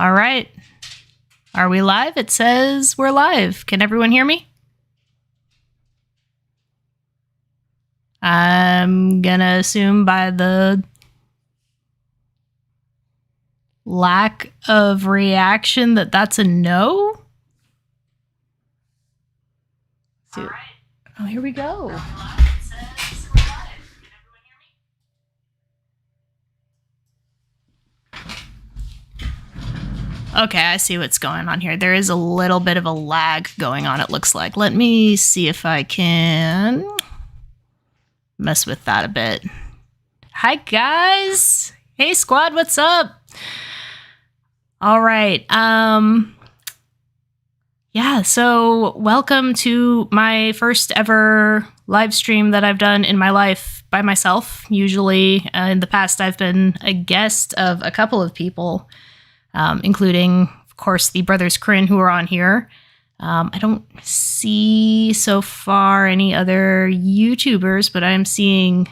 All right. Are we live? It says we're live. Can everyone hear me? I'm gonna assume by the lack of reaction that that's a no. All right. Oh, here we go. Okay, I see what's going on here. There is a little bit of a lag going on, it looks like. Let me see if I can mess with that a bit. Hi, guys. Hey, squad, what's up? All right. Yeah, so welcome to my first ever live stream that I've done in my life by myself. Usually in the past, I've been a guest of a couple of people, including, of course, the Brothers Kryn who are on here. I don't see so far any other YouTubers, but I'm seeing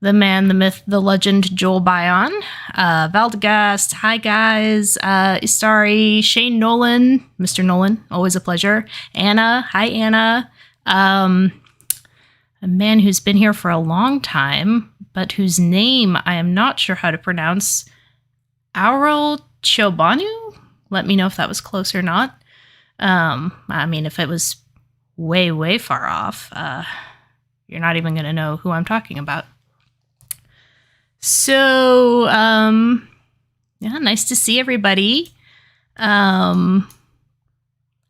the man, the myth, the legend, Joel Bion, Valdegast, hi guys, Istari, Shane Nolan, Mr. Nolan, always a pleasure. Anna, hi Anna. A man who's been here for a long time, but whose name I am not sure how to pronounce. Aurel Chobanu? Let me know if that was close or not. I mean, if it was way, way far off, you're not even going to know who I'm talking about. So, yeah, nice to see everybody. I'm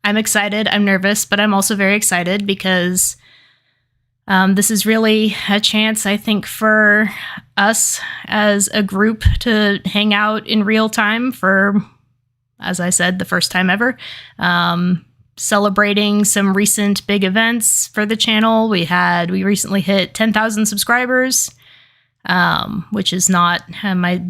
excited. I'm nervous, but I'm also very excited because this is really a chance, I think, for us as a group to hang out in real time for, as I said, the first time ever. Celebrating some recent big events for the channel. We recently hit 10,000 subscribers. Which is not, my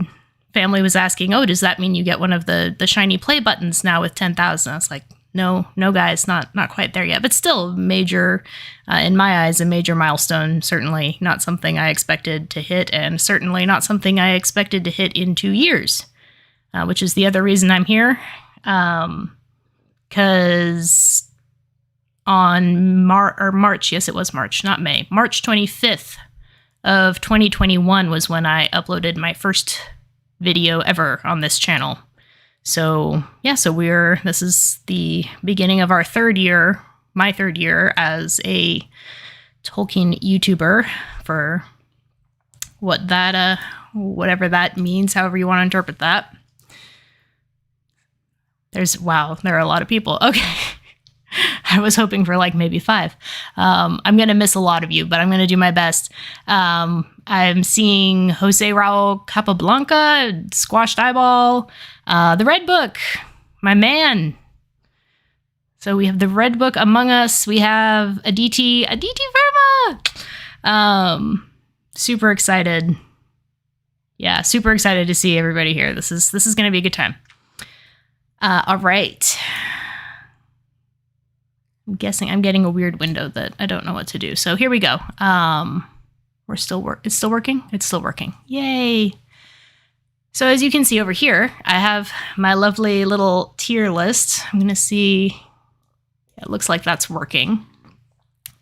family was asking, oh, does that mean you get one of the shiny play buttons now with 10,000? I was like, no, guys, not quite there yet, but still major, in my eyes, a major milestone. Certainly not something I expected to hit, and certainly not something I expected to hit in 2 years, which is the other reason I'm here. Because on March, yes, it was March, not May, March 25th, of 2021 was when I uploaded my first video ever on this channel. So yeah, this is the beginning of our my third year as a Tolkien YouTuber, for whatever that means, however you want to interpret that. There are a lot of people. Okay. I was hoping for like maybe 5. I'm going to miss a lot of you, but I'm going to do my best. I'm seeing Jose Raul Capablanca, Squashed Eyeball, the Red Book, my man. So we have the Red Book among us. We have Aditi Verma. Super excited. Yeah, super excited to see everybody here. This is going to be a good time. All right. I'm guessing I'm getting a weird window that I don't know what to do. So here we go. It's still working? It's still working. Yay. So as you can see over here, I have my lovely little tier list. I'm going to see. It looks like that's working.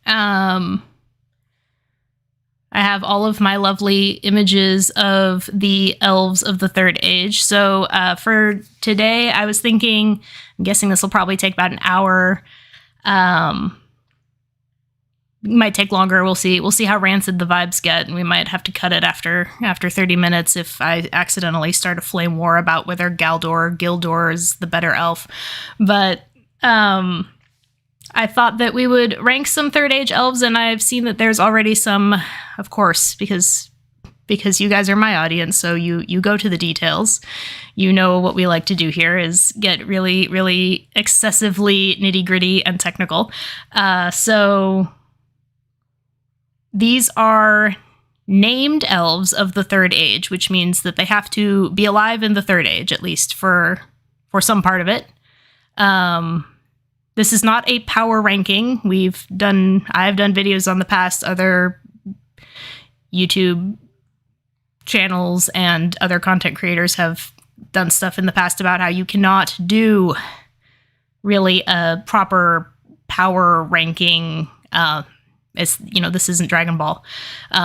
I have all of my lovely images of the Elves of the Third Age. So for today, I was thinking, I'm guessing this will probably take about an hour. Might take longer. We'll see how rancid the vibes get, and we might have to cut it after 30 minutes if I accidentally start a flame war about whether Gildor is the better elf. But I thought that we would rank some Third Age elves, and I've seen that there's already some, of course, because you guys are my audience, so you go to the details. You know what we like to do here is get really, really excessively nitty-gritty and technical. So these are named elves of the Third Age, which means that they have to be alive in the Third Age, at least for some part of it. This is not a power ranking. I've done videos on the past, other YouTube channels and other content creators have done stuff in the past about how you cannot do really a proper power ranking. As you know, this isn't Dragon Ball.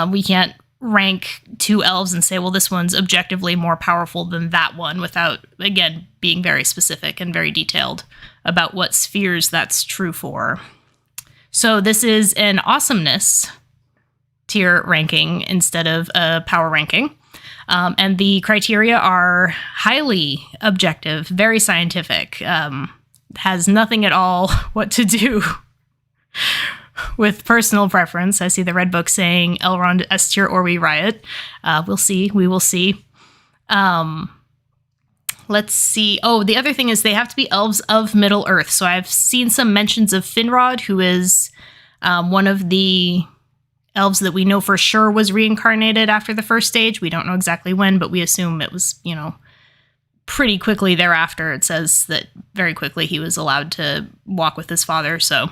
We can't rank two elves and say, well, this one's objectively more powerful than that one, without, again, being very specific and very detailed about what spheres that's true for. So this is an awesomeness tier ranking instead of a power ranking. And the criteria are highly objective, very scientific, has nothing at all what to do with personal preference. I see the red book saying Elrond S tier or we riot. We'll see. We will see. Let's see. Oh, the other thing is they have to be elves of Middle Earth. So I've seen some mentions of Finrod, who is one of the elves that we know for sure was reincarnated after the first stage. We don't know exactly when, but we assume it was, pretty quickly thereafter. It says that very quickly he was allowed to walk with his father. So,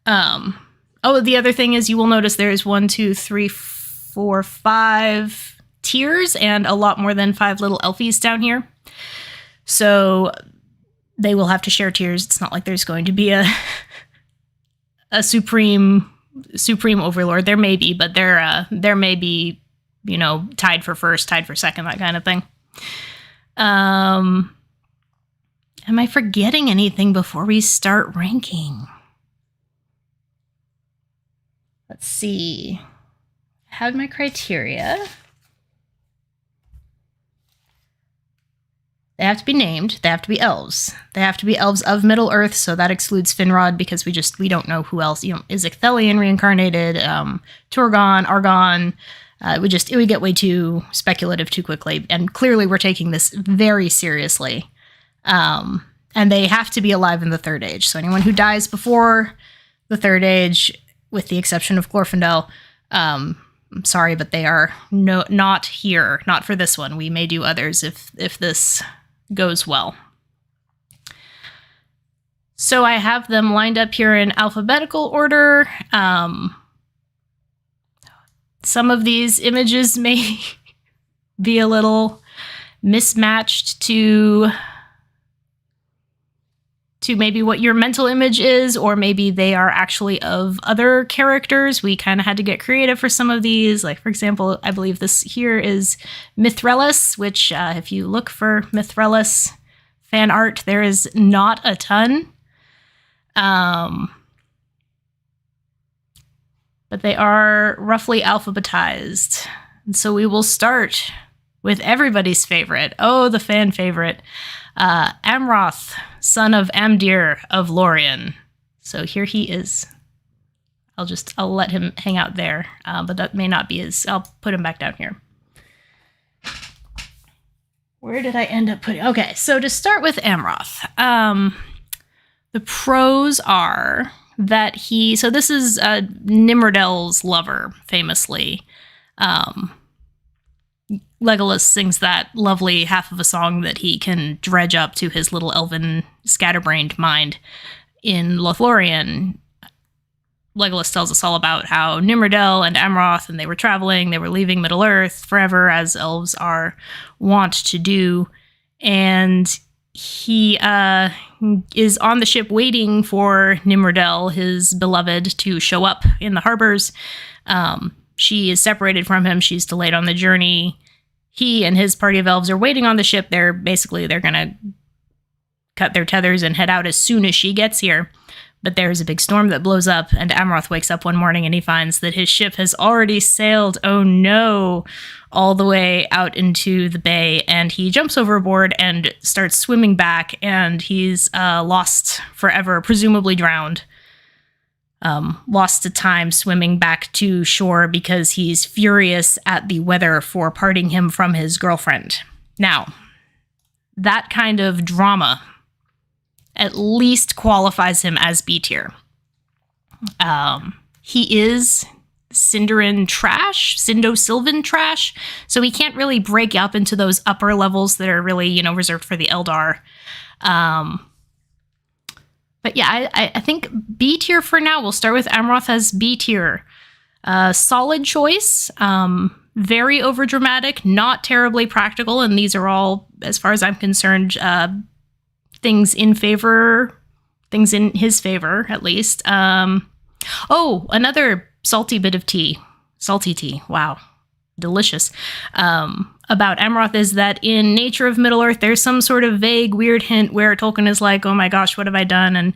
the other thing is you will notice there's 1, 2, 3, 4, 5 tiers and a lot more than 5 little elfies down here. So they will have to share tiers. It's not like there's going to be a supreme overlord. There may be, but there may be, tied for first, tied for second, that kind of thing. Am I forgetting anything before we start ranking? Let's see. I have my criteria. They have to be named. They have to be elves. They have to be elves of Middle Earth, so that excludes Finrod because we don't know who else. Is Ithelian reincarnated? Turgon, Argon. It would get way too speculative too quickly. And clearly we're taking this very seriously. And they have to be alive in the Third Age. So anyone who dies before the Third Age, with the exception of Glorfindel, I'm sorry, but they are not here. Not for this one. We may do others if this goes well. So I have them lined up here in alphabetical order. Some of these images may be a little mismatched to maybe what your mental image is, or maybe they are actually of other characters. We kind of had to get creative for some of these. Like, for example, I believe this here is Mithrellis, which if you look for Mithrellis fan art, there is not a ton. But they are roughly alphabetized. And so we will start with everybody's favorite. Oh, the fan favorite. Amroth, son of Amdir of Lorien. So here he is. I'll let him hang out there. But that may not be I'll put him back down here. Where did I end up putting? Okay, so to start with Amroth. The pros are that so this is Nimrdel's lover, famously. Legolas sings that lovely half of a song that he can dredge up to his little elven scatterbrained mind in Lothlorien. Legolas tells us all about how Nimrdel and Amroth, and they were traveling, they were leaving Middle-earth forever, as elves are wont to do. And he is on the ship waiting for Nimrdel, his beloved, to show up in the harbors. She is separated from him. She's delayed on the journey. He and his party of elves are waiting on the ship. They're going to cut their tethers and head out as soon as she gets here. But there's a big storm that blows up, and Amroth wakes up one morning and he finds that his ship has already sailed, oh no, all the way out into the bay, and he jumps overboard and starts swimming back, and he's lost forever, presumably drowned. Lost to time swimming back to shore because he's furious at the weather for parting him from his girlfriend. Now, that kind of drama at least qualifies him as B tier. He is Sylvan trash, so he can't really break up into those upper levels that are really, reserved for the Eldar. But yeah, I think B tier for now. We'll start with Amroth as B tier. Solid choice. Very overdramatic, not terribly practical, and these are all, as far as I'm concerned, things in his favor, at least. Another salty bit of tea. Salty tea. Wow. Delicious. About Amroth is that in Nature of Middle-earth, there's some sort of vague, weird hint where Tolkien is like, oh my gosh, what have I done? And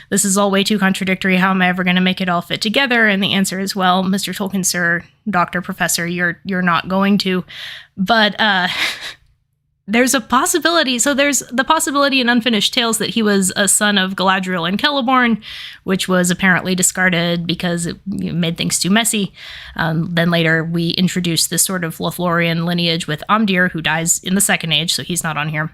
this is all way too contradictory. How am I ever going to make it all fit together? And the answer is, well, Mr. Tolkien, sir, Dr. Professor, you're not going to. But there's a possibility. So there's the possibility in Unfinished Tales that he was a son of Galadriel and Celeborn, which was apparently discarded because it made things too messy. Then later we introduced this sort of Lothlorien lineage with Amdir, who dies in the Second Age, so he's not on here.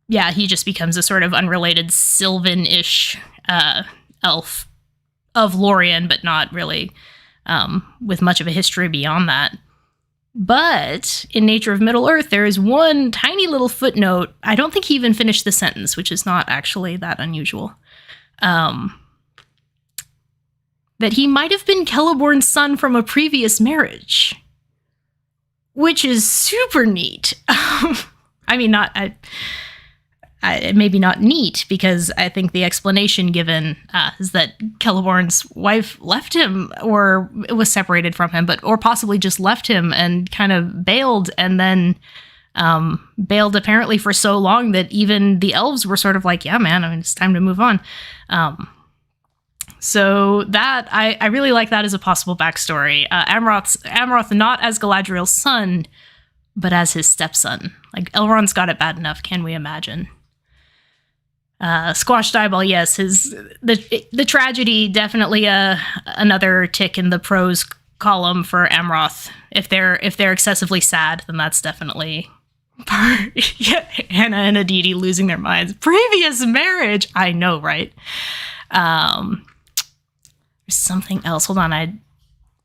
He just becomes a sort of unrelated Sylvan-ish elf of Lorien, but not really with much of a history beyond that. But in Nature of Middle-earth, there is one tiny little footnote. I don't think he even finished the sentence, which is not actually that unusual. That he might have been Celeborn's son from a previous marriage, which is super neat. I mean, maybe not neat, because I think the explanation given is that Celeborn's wife left him, or was separated from him, or possibly just left him and kind of bailed, and then bailed apparently for so long that even the elves were sort of like, yeah, man, I mean, it's time to move on. So that, I really like that as a possible backstory. Amroth not as Galadriel's son, but as his stepson. Like, Elrond's got it bad enough, can we imagine? Squashed eyeball, yes. The tragedy, definitely another tick in the prose column for Amroth. If they're excessively sad, then that's definitely Hannah and Aditi losing their minds. Previous marriage, I know, right? There's something else. Hold on, I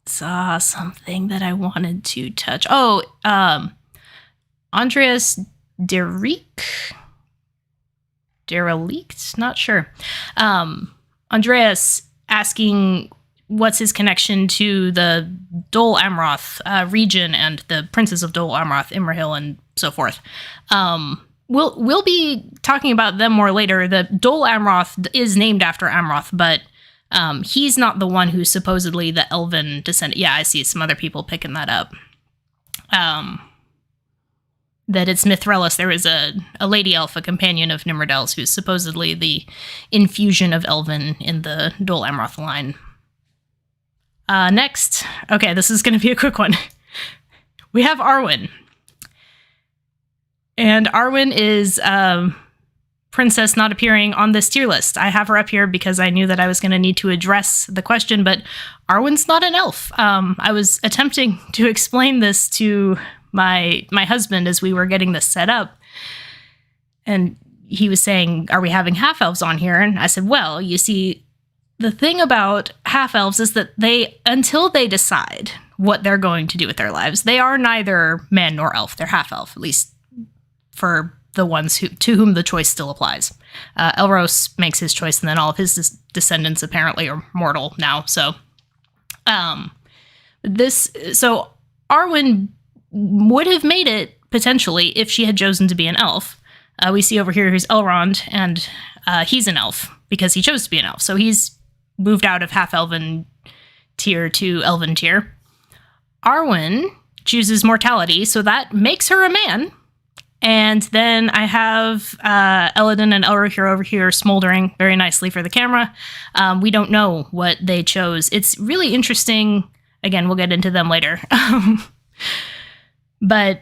saw something that I wanted to touch. Andreas Derelict? Not sure. Andreas asking what's his connection to the Dol Amroth region and the princes of Dol Amroth, Imrahil, and so forth. We'll be talking about them more later. The Dol Amroth is named after Amroth, but he's not the one who's supposedly the elven descendant. Yeah, I see some other people picking that up. That it's Mithrellis. There is a lady elf, a companion of Nimrodell's, who's supposedly the infusion of elven in the Dol Amroth line. Next. Okay, this is going to be a quick one. We have Arwen. And Arwen is princess not appearing on this tier list. I have her up here because I knew that I was going to need to address the question, but Arwen's not an elf. I was attempting to explain this to my husband as we were getting this set up, and he was saying, are we having half-elves on here? And I said, well, you see, the thing about half-elves is that until they decide what they're going to do with their lives, they are neither man nor elf. They're half-elf, at least for the ones to whom the choice still applies. Elros makes his choice, and then all of his descendants apparently are mortal now. So, Arwen would have made it, potentially, if she had chosen to be an elf. We see over here who's Elrond, and he's an elf, because he chose to be an elf. So he's moved out of half-elven tier to elven tier. Arwen chooses mortality, so that makes her a man. And then I have Elladan and Elrohir over here smoldering very nicely for the camera. We don't know what they chose. It's really interesting. Again, we'll get into them later. But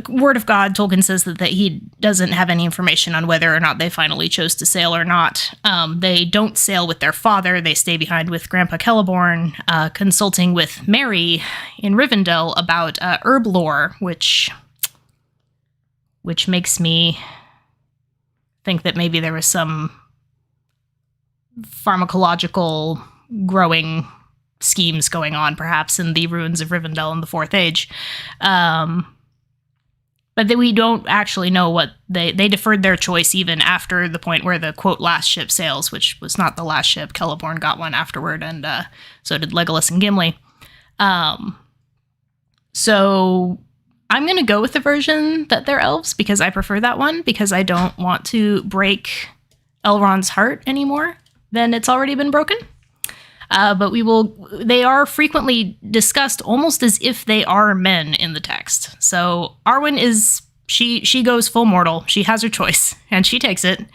Word of God, Tolkien says that he doesn't have any information on whether or not they finally chose to sail or not. They don't sail with their father. They stay behind with Grandpa Celeborn, consulting with Mary in Rivendell about herb lore, which makes me think that maybe there was some pharmacological growing schemes going on, perhaps, in the ruins of Rivendell in the Fourth Age. But But we don't actually know what they deferred their choice even after the point where the, quote, last ship sails, which was not the last ship. Celeborn got one afterward, and so did Legolas and Gimli. So I'm going to go with the version that they're elves because I prefer that one, because I don't want to break Elrond's heart any more than it's already been broken. But they are frequently discussed almost as if they are men in the text. So Arwen she goes full mortal. She has her choice, and she takes it.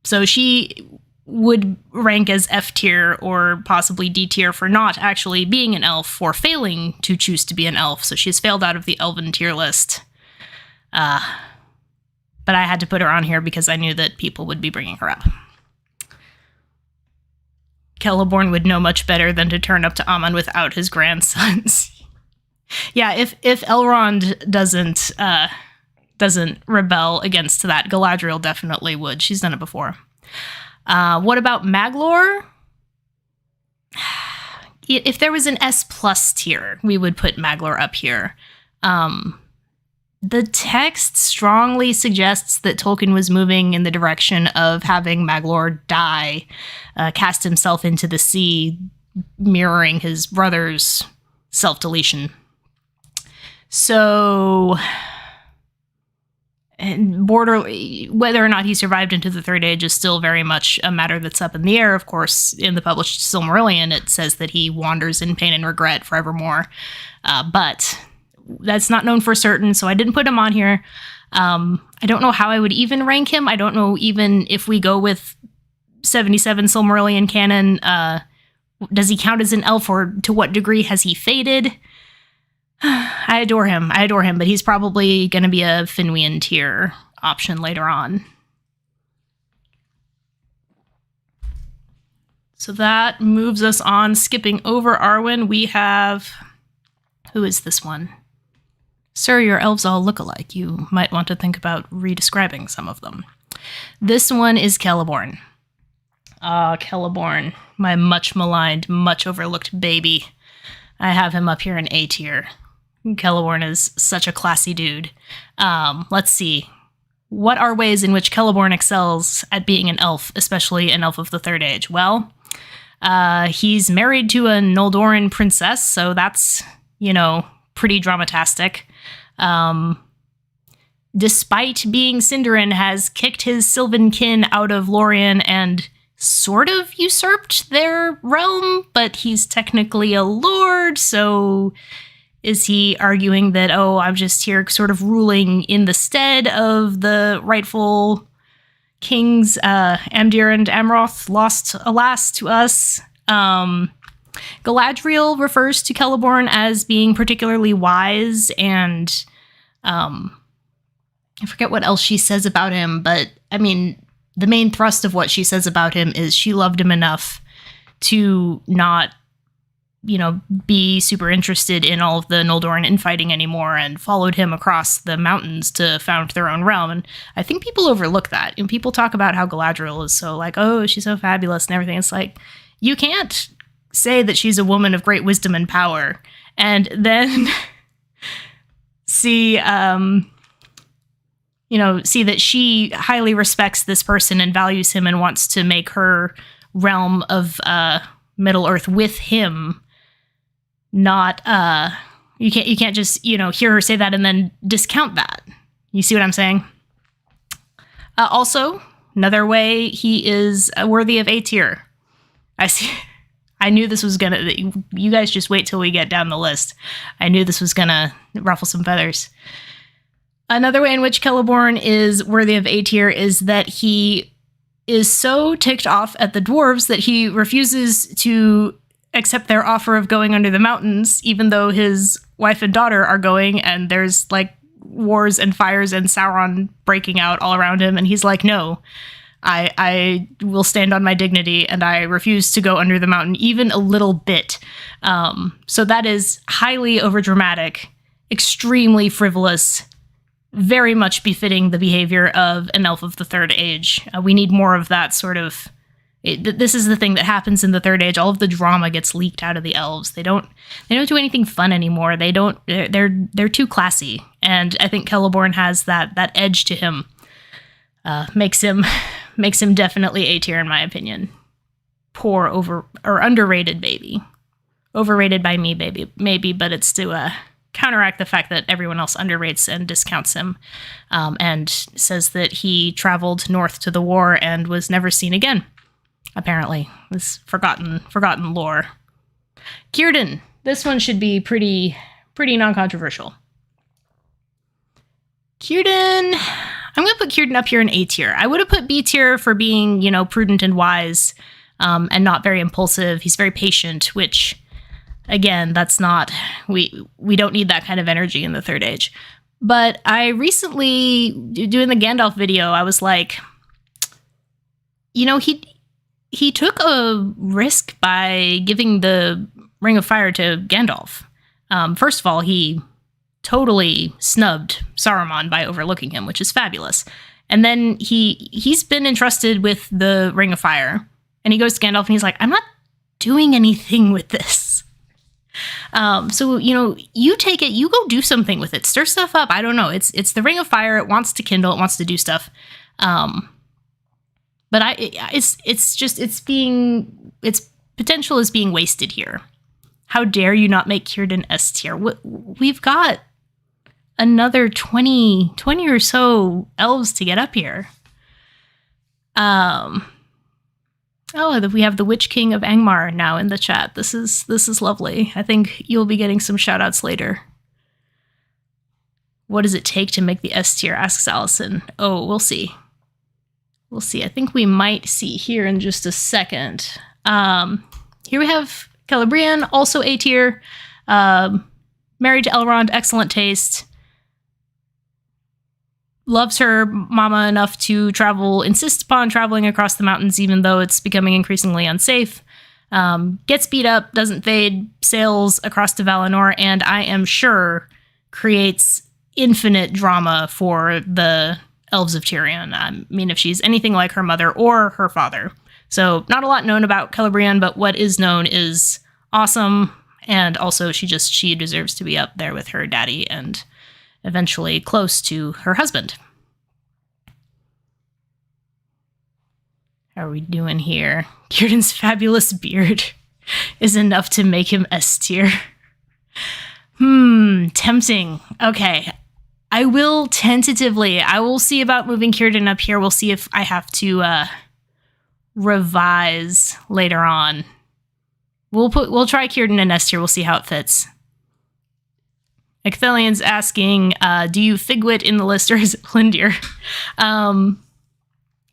So she would rank as F tier or possibly D tier for not actually being an elf, for failing to choose to be an elf. So she's failed out of the elven tier list. But I had to put her on here because I knew that people would be bringing her up. Celeborn would know much better than to turn up to Aman without his grandsons. Yeah, if Elrond doesn't rebel against that, Galadriel definitely would. She's done it before. What about Maglor? If there was an S+ tier, we would put Maglor up here. The text strongly suggests that Tolkien was moving in the direction of having Maglor die, cast himself into the sea, mirroring his brother's self-deletion. So, whether or not he survived into the Third Age is still very much a matter that's up in the air. Of course, in the published Silmarillion, it says that he wanders in pain and regret forevermore. But that's not known for certain, so I didn't put him on here. I don't know how I would even rank him. I don't know even if we go with 77 Silmarillion canon, does he count as an elf, or to what degree has he faded? I adore him, but he's probably going to be a Finwë tier option later on. So that moves us on. Skipping over Arwen, we have... Who is this one? Sir, your elves all look alike. You might want to think about redescribing some of them. This one is Celeborn. Celeborn, my much maligned, much overlooked baby. I have him up here in A tier. Celeborn is such a classy dude. Let's see. What are ways in which Celeborn excels at being an elf, especially an elf of the Third Age? Well, he's married to a Noldoran princess, so that's, pretty dramatastic. Despite being Sindarin, has kicked his Sylvan kin out of Lorien and sort of usurped their realm, but he's technically a lord, so is he arguing that, I'm just here sort of ruling in the stead of the rightful kings, Amdir and Amroth, lost, alas, to us? Galadriel refers to Celeborn as being particularly wise, and I forget what else she says about him, but I mean, the main thrust of what she says about him is she loved him enough to not, be super interested in all of the Noldoran infighting anymore, and followed him across the mountains to found their own realm. And I think people overlook that. And people talk about how Galadriel is so she's so fabulous and everything. It's like, you can't say that she's a woman of great wisdom and power and then see that she highly respects this person and values him and wants to make her realm of Middle Earth with him. Not you can't just hear her say that and then discount that. You see what I'm saying? Also, another way he is worthy of A tier. I knew this was gonna... You guys just wait till we get down the list. I knew this was gonna ruffle some feathers. Another way in which Celeborn is worthy of A tier is that he is so ticked off at the dwarves that he refuses to accept their offer of going under the mountains, even though his wife and daughter are going, and there's wars and fires and Sauron breaking out all around him, and he's like, no, I will stand on my dignity, and I refuse to go under the mountain even a little bit. So that is highly overdramatic, extremely frivolous, very much befitting the behavior of an elf of the Third Age. We need more of that sort of This is the thing that happens in the Third Age. All of the drama gets leaked out of the elves. They don't do anything fun anymore. They're too classy. And I think Celeborn has that edge to him. Makes him definitely A tier in my opinion. Poor underrated baby. Overrated by me, maybe, but it's to counteract the fact that everyone else underrates and discounts him, and says that he traveled north to the war and was never seen again. Apparently, this forgotten lore. Círdan. This one should be pretty non-controversial. Círdan. I'm going to put Círdan up here in A tier. I would have put B tier for being, prudent and wise, and not very impulsive. He's very patient, which, again, that's not... We don't need that kind of energy in the Third Age. But I recently, doing the Gandalf video, I was like, he took a risk by giving the Ring of Fire to Gandalf. First of all, he totally snubbed Saruman by overlooking him, which is fabulous. And then he's been entrusted with the Ring of Fire, and he goes to Gandalf and he's like, I'm not doing anything with this. So, you take it, you go do something with it, stir stuff up. I don't know. It's the Ring of Fire. It wants to kindle. It wants to do stuff. But its potential is being wasted here. How dare you not make Círdan S tier? We've got another 20 or so elves to get up here. We have the Witch King of Angmar now in the chat. This is lovely. I think you'll be getting some shout outs later. What does it take to make the S tier? Asks Allison. Oh, we'll see. We'll see. I think we might see here in just a second. Here we have Celebrian, also A tier. Married to Elrond, excellent taste. Loves her mama enough to insists upon traveling across the mountains, even though it's becoming increasingly unsafe. Gets beat up, doesn't fade, sails across to Valinor, and I am sure creates infinite drama for the Elves of Tirion. I mean, if she's anything like her mother or her father. So not a lot known about Celebrian, but what is known is awesome. And also she deserves to be up there with her daddy and eventually close to her husband. How are we doing here? Círdan's fabulous beard is enough to make him S tier. Tempting. Okay. I will see about moving Círdan up here. We'll see if I have to revise later on. We'll try Círdan in S tier. We'll see how it fits. Ecthelian's asking, do you Figwit in the list or is it Lindir?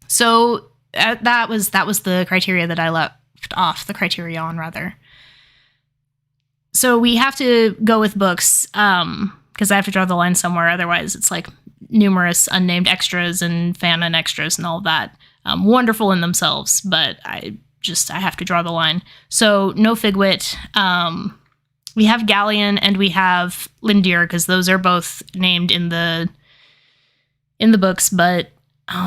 So that was the criteria that I left off, the criterion rather. So we have to go with books, because I have to draw the line somewhere. Otherwise, it's like numerous unnamed extras and fanon extras and all of that. Wonderful in themselves, but I have to draw the line. So no Figwit. We have Galleon and we have Lindir, because those are both named in the books. But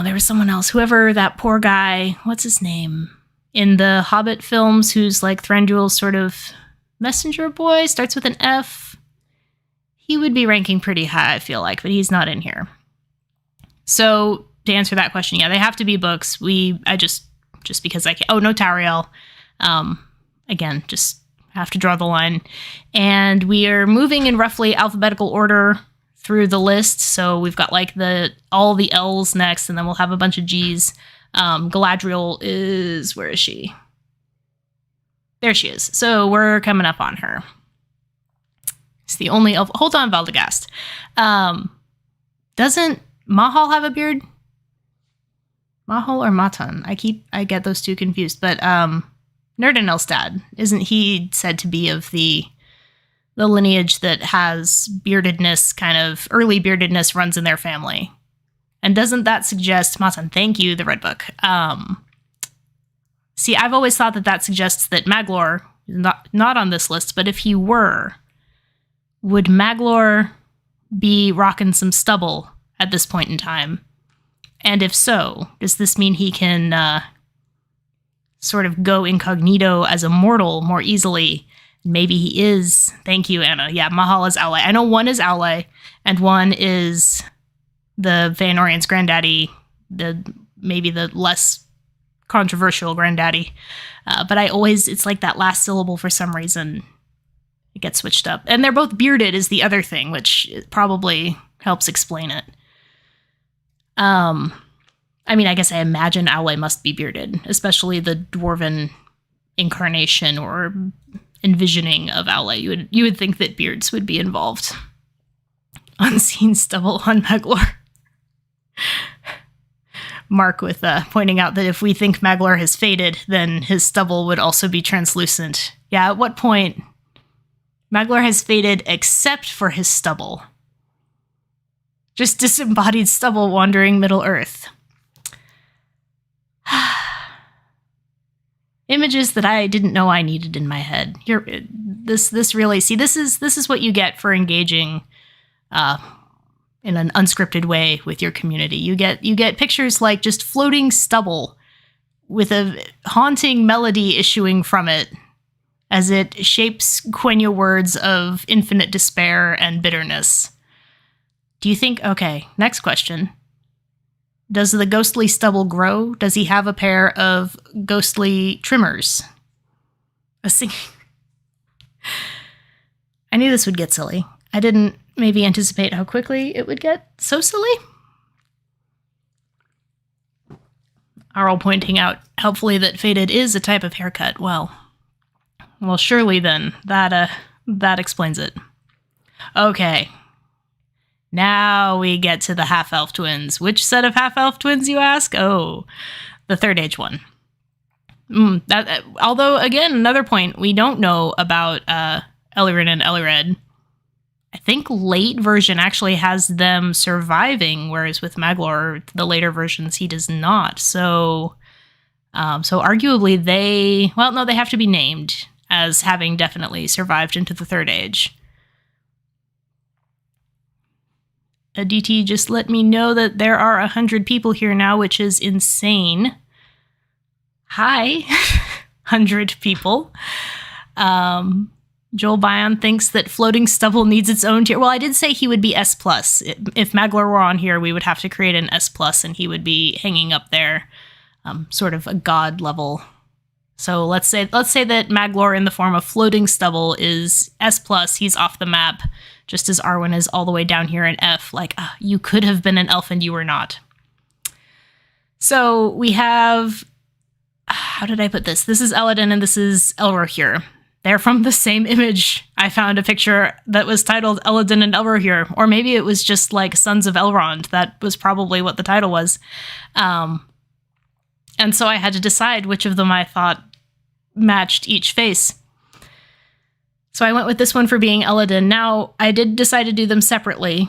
there was someone else. Whoever that poor guy, what's his name? In the Hobbit films, who's like Thranduil's sort of messenger boy, starts with an F. He would be ranking pretty high, I feel like, but he's not in here. So to answer that question, yeah, they have to be books. I just because I can't. Oh, no Tauriel. Again, just have to draw the line. And we are moving in roughly alphabetical order through the list. So we've got like all the L's next, and then we'll have a bunch of G's. Galadriel is, where is she? There she is. So we're coming up on her. It's the only elf. Hold on, Valdegast. Doesn't Mahal have a beard? Mahal or Matan? I get those two confused. But Nerdanelstad, isn't he said to be of the lineage that has beardedness, kind of early beardedness runs in their family? And doesn't that suggest, Matan, thank you, the Red Book. See, I've always thought that suggests that Maglor is not on this list, but if he were, would Maglor be rocking some stubble at this point in time? And if so, does this mean he can sort of go incognito as a mortal more easily. Maybe he is. Thank you, Anna. Yeah, Mahal is Owleye. I know one is Owleye, and one is the Feanorian's granddaddy, maybe the less controversial granddaddy. But it's like that last syllable for some reason. It gets switched up. And they're both bearded is the other thing, which probably helps explain it. I guess I imagine Owleye must be bearded, especially the dwarven incarnation or envisioning of Owleye. You would think that beards would be involved. Unseen stubble on Maglor. Mark with pointing out that if we think Maglor has faded, then his stubble would also be translucent. Yeah, at what point? Maglor has faded except for his stubble. Just disembodied stubble wandering Middle-earth. Images that I didn't know I needed in my head. This is what you get for engaging in an unscripted way with your community. You get pictures like just floating stubble with a haunting melody issuing from it as it shapes Quenya words of infinite despair and bitterness. Do you think, okay, next question. Does the ghostly stubble grow? Does he have a pair of ghostly trimmers? I knew this would get silly. I didn't maybe anticipate how quickly it would get so silly. Arl pointing out helpfully that faded is a type of haircut. Well, surely then that explains it. Okay. Now we get to the half-elf twins. Which set of half-elf twins, you ask? Oh, the third age one. Although, again, another point, we don't know about Elirin and Elired. I think late version actually has them surviving, whereas with Maglor, the later versions, he does not. So arguably they have to be named as having definitely survived into the third age. DT just let me know that there are 100 people here now, which is insane. Hi, 100 people. Joel Bion thinks that floating stubble needs its own tier. Well, I did say he would be S+. If Maglor were on here, we would have to create an S+, and he would be hanging up there, sort of a god level. So let's say that Maglor in the form of floating stubble is S+, he's off the map, just as Arwen is all the way down here in F, like, you could have been an elf and you were not. So we have, how did I put this? This is Eladin and this is Elrohir. They're from the same image. I found a picture that was titled Eladin and Elrohir, or maybe it was just like Sons of Elrond. That was probably what the title was. And so I had to decide which of them I thought matched each face. So I went with this one for being Eladin. Now, I did decide to do them separately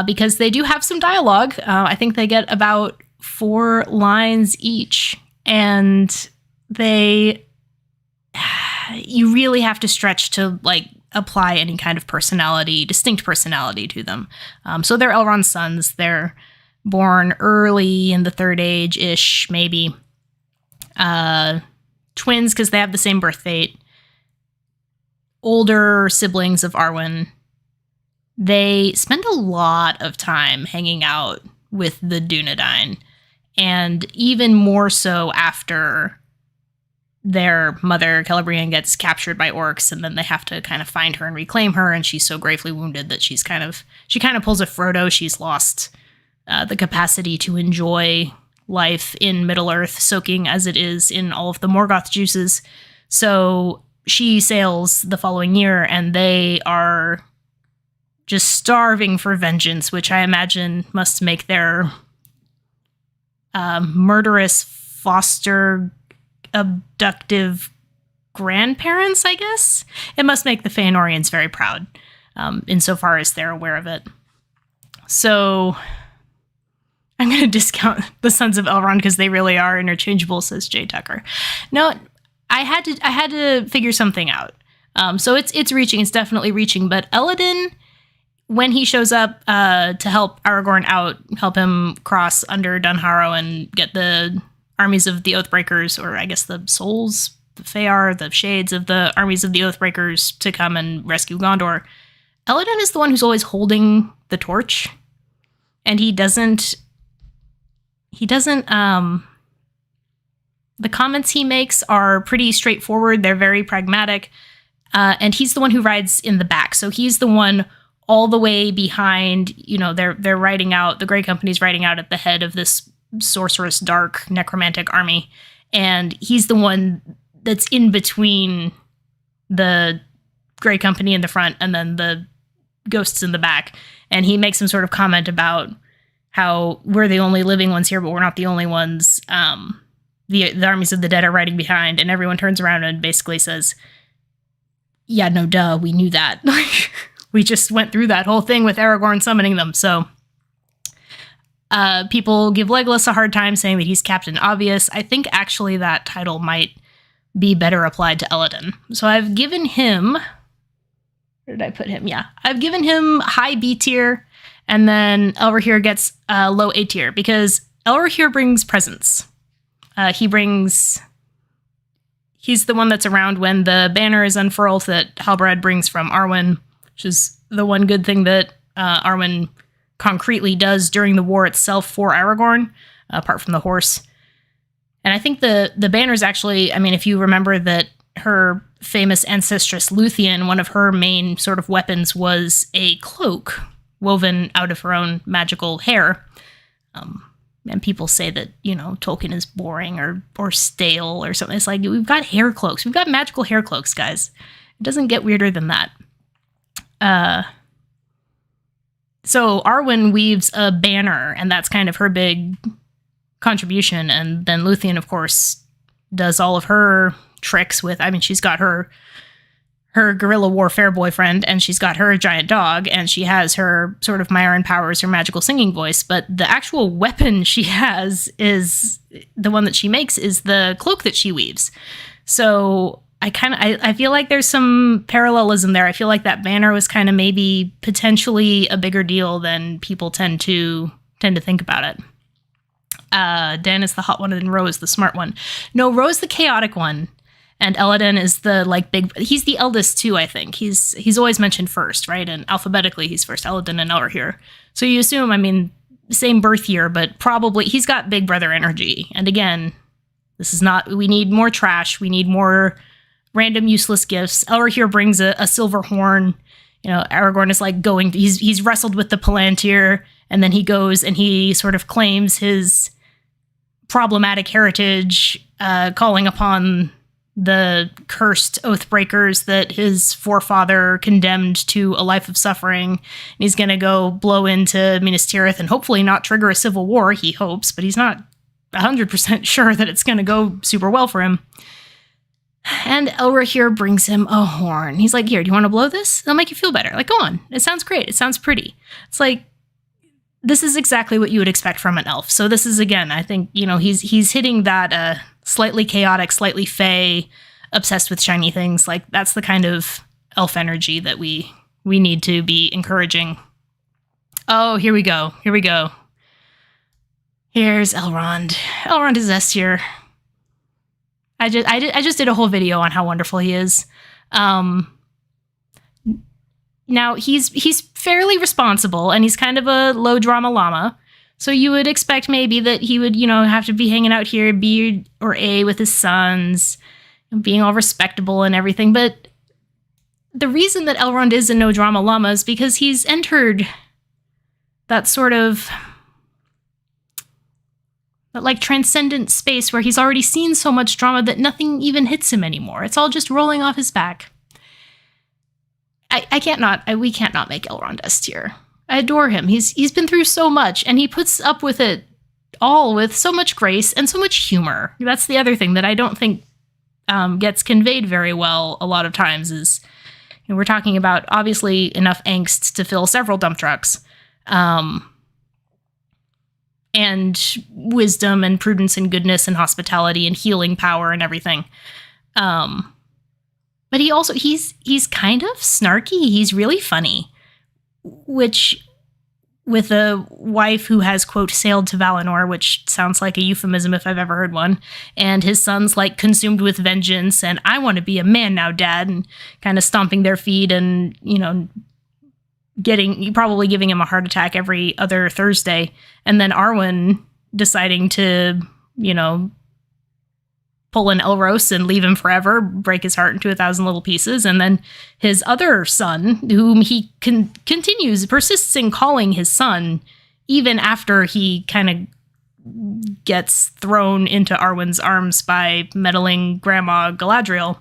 because they do have some dialogue. I think they get about 4 lines each, and you really have to stretch to like apply any kind of distinct personality to them. So they're Elrond's sons. They're born early in the third age-ish, maybe. Twins because they have the same birth date. Older siblings of Arwen. They spend a lot of time hanging out with the Dunedain, and even more so after their mother, Celebrian, gets captured by orcs, and then they have to kind of find her and reclaim her, and she's so gravely wounded that she kind of pulls a Frodo. She's lost the capacity to enjoy life in Middle-earth, soaking as it is in all of the Morgoth juices. So she sails the following year, and they are just starving for vengeance, which I imagine must make their murderous foster abductive grandparents, I guess. It must make the Feanorians very proud, insofar as they're aware of it. So I'm going to discount the Sons of Elrond because they really are interchangeable, says Jay Tucker. No, I had to figure something out. So it's reaching. It's definitely reaching. But Eladin, when he shows up to help Aragorn out, help him cross under Dunharrow and get the armies of the Oathbreakers, or I guess the souls, the Feyar, the shades of the armies of the Oathbreakers to come and rescue Gondor. Elladan is the one who's always holding the torch, and he doesn't, the comments he makes are pretty straightforward. They're very pragmatic. And he's the one who rides in the back. So he's the one all the way behind, they're riding out, the Grey Company's riding out at the head of this sorcerous, dark, necromantic army. And he's the one that's in between the Grey Company in the front and then the ghosts in the back. And he makes some sort of comment about how we're the only living ones here, but we're not the only ones. The armies of the dead are riding behind, and everyone turns around and basically says, yeah, no, duh, we knew that. We just went through that whole thing with Aragorn summoning them. So people give Legolas a hard time saying that he's Captain Obvious. I think actually that title might be better applied to Elladan. So I've given him, where did I put him? Yeah, I've given him high B tier, and then Elrohir gets low A tier, because Elrohir brings presents. He's the one that's around when the banner is unfurled that Halbrand brings from Arwen, which is the one good thing that Arwen concretely does during the war itself for Aragorn, apart from the horse. And I think the banner's actually, if you remember that her famous ancestress Luthien, one of her main sort of weapons was a cloak woven out of her own magical hair. And people say that, Tolkien is boring or stale or something. It's like, we've got hair cloaks. We've got magical hair cloaks, guys. It doesn't get weirder than that. So Arwen weaves a banner, and that's kind of her big contribution. And then Luthien, of course, does all of her tricks with, she's got her guerrilla warfare boyfriend, and she's got her giant dog, and she has her sort of Myron powers, her magical singing voice. But the actual weapon she has is the one that she makes is the cloak that she weaves. So I feel like there's some parallelism there. I feel like that banner was kind of maybe potentially a bigger deal than people tend to think about it. Dan is the hot one, and Ro is the smart one. No, Ro's the chaotic one. And Elladan is the big. He's the eldest too, I think. He's always mentioned first, right? And alphabetically, he's first. Elladan and Elrohir. So you assume, same birth year, but probably he's got big brother energy. And again, this is not. We need more trash. We need more random useless gifts. Elrohir brings a silver horn. Aragorn is going. He's wrestled with the Palantir, and then he goes and he sort of claims his problematic heritage, calling upon the cursed Oathbreakers that his forefather condemned to a life of suffering. And he's going to go blow into Minas Tirith and hopefully not trigger a civil war, he hopes, but he's not 100% sure that it's going to go super well for him. And Elrohir brings him a horn. He's like, here, do you want to blow this? It'll make you feel better. Go on. It sounds great. It sounds pretty. It's like, this is exactly what you would expect from an elf. So this is, again, I think, he's hitting that slightly chaotic, slightly fey, obsessed with shiny things. That's the kind of elf energy that we need to be encouraging. Oh, here we go. Here's Elrond. Elrond is S tier. I just did a whole video on how wonderful he is. Now he's fairly responsible, and he's kind of a low drama llama. So you would expect maybe that he would, have to be hanging out here, B or A with his sons, being all respectable and everything. But the reason that Elrond is a no drama llama is because he's entered that sort of transcendent space where he's already seen so much drama that nothing even hits him anymore. It's all just rolling off his back. We can't not make Elrond S tier. I adore him. He's been through so much, and he puts up with it all with so much grace and so much humor. That's the other thing that I don't think gets conveyed very well a lot of times is, we're talking about obviously enough angst to fill several dump trucks, and wisdom and prudence and goodness and hospitality and healing power and everything. But he's kind of snarky. He's really funny, which with a wife who has, quote, sailed to Valinor, which sounds like a euphemism if I've ever heard one, and his son's, like, consumed with vengeance, and I want to be a man now, Dad, and kind of stomping their feet and, probably giving him a heart attack every other Thursday, and then Arwen deciding to, pull an Elros and leave him forever, break his heart into 1,000 little pieces, and then his other son, whom he persists in calling his son, even after he kind of gets thrown into Arwen's arms by meddling Grandma Galadriel.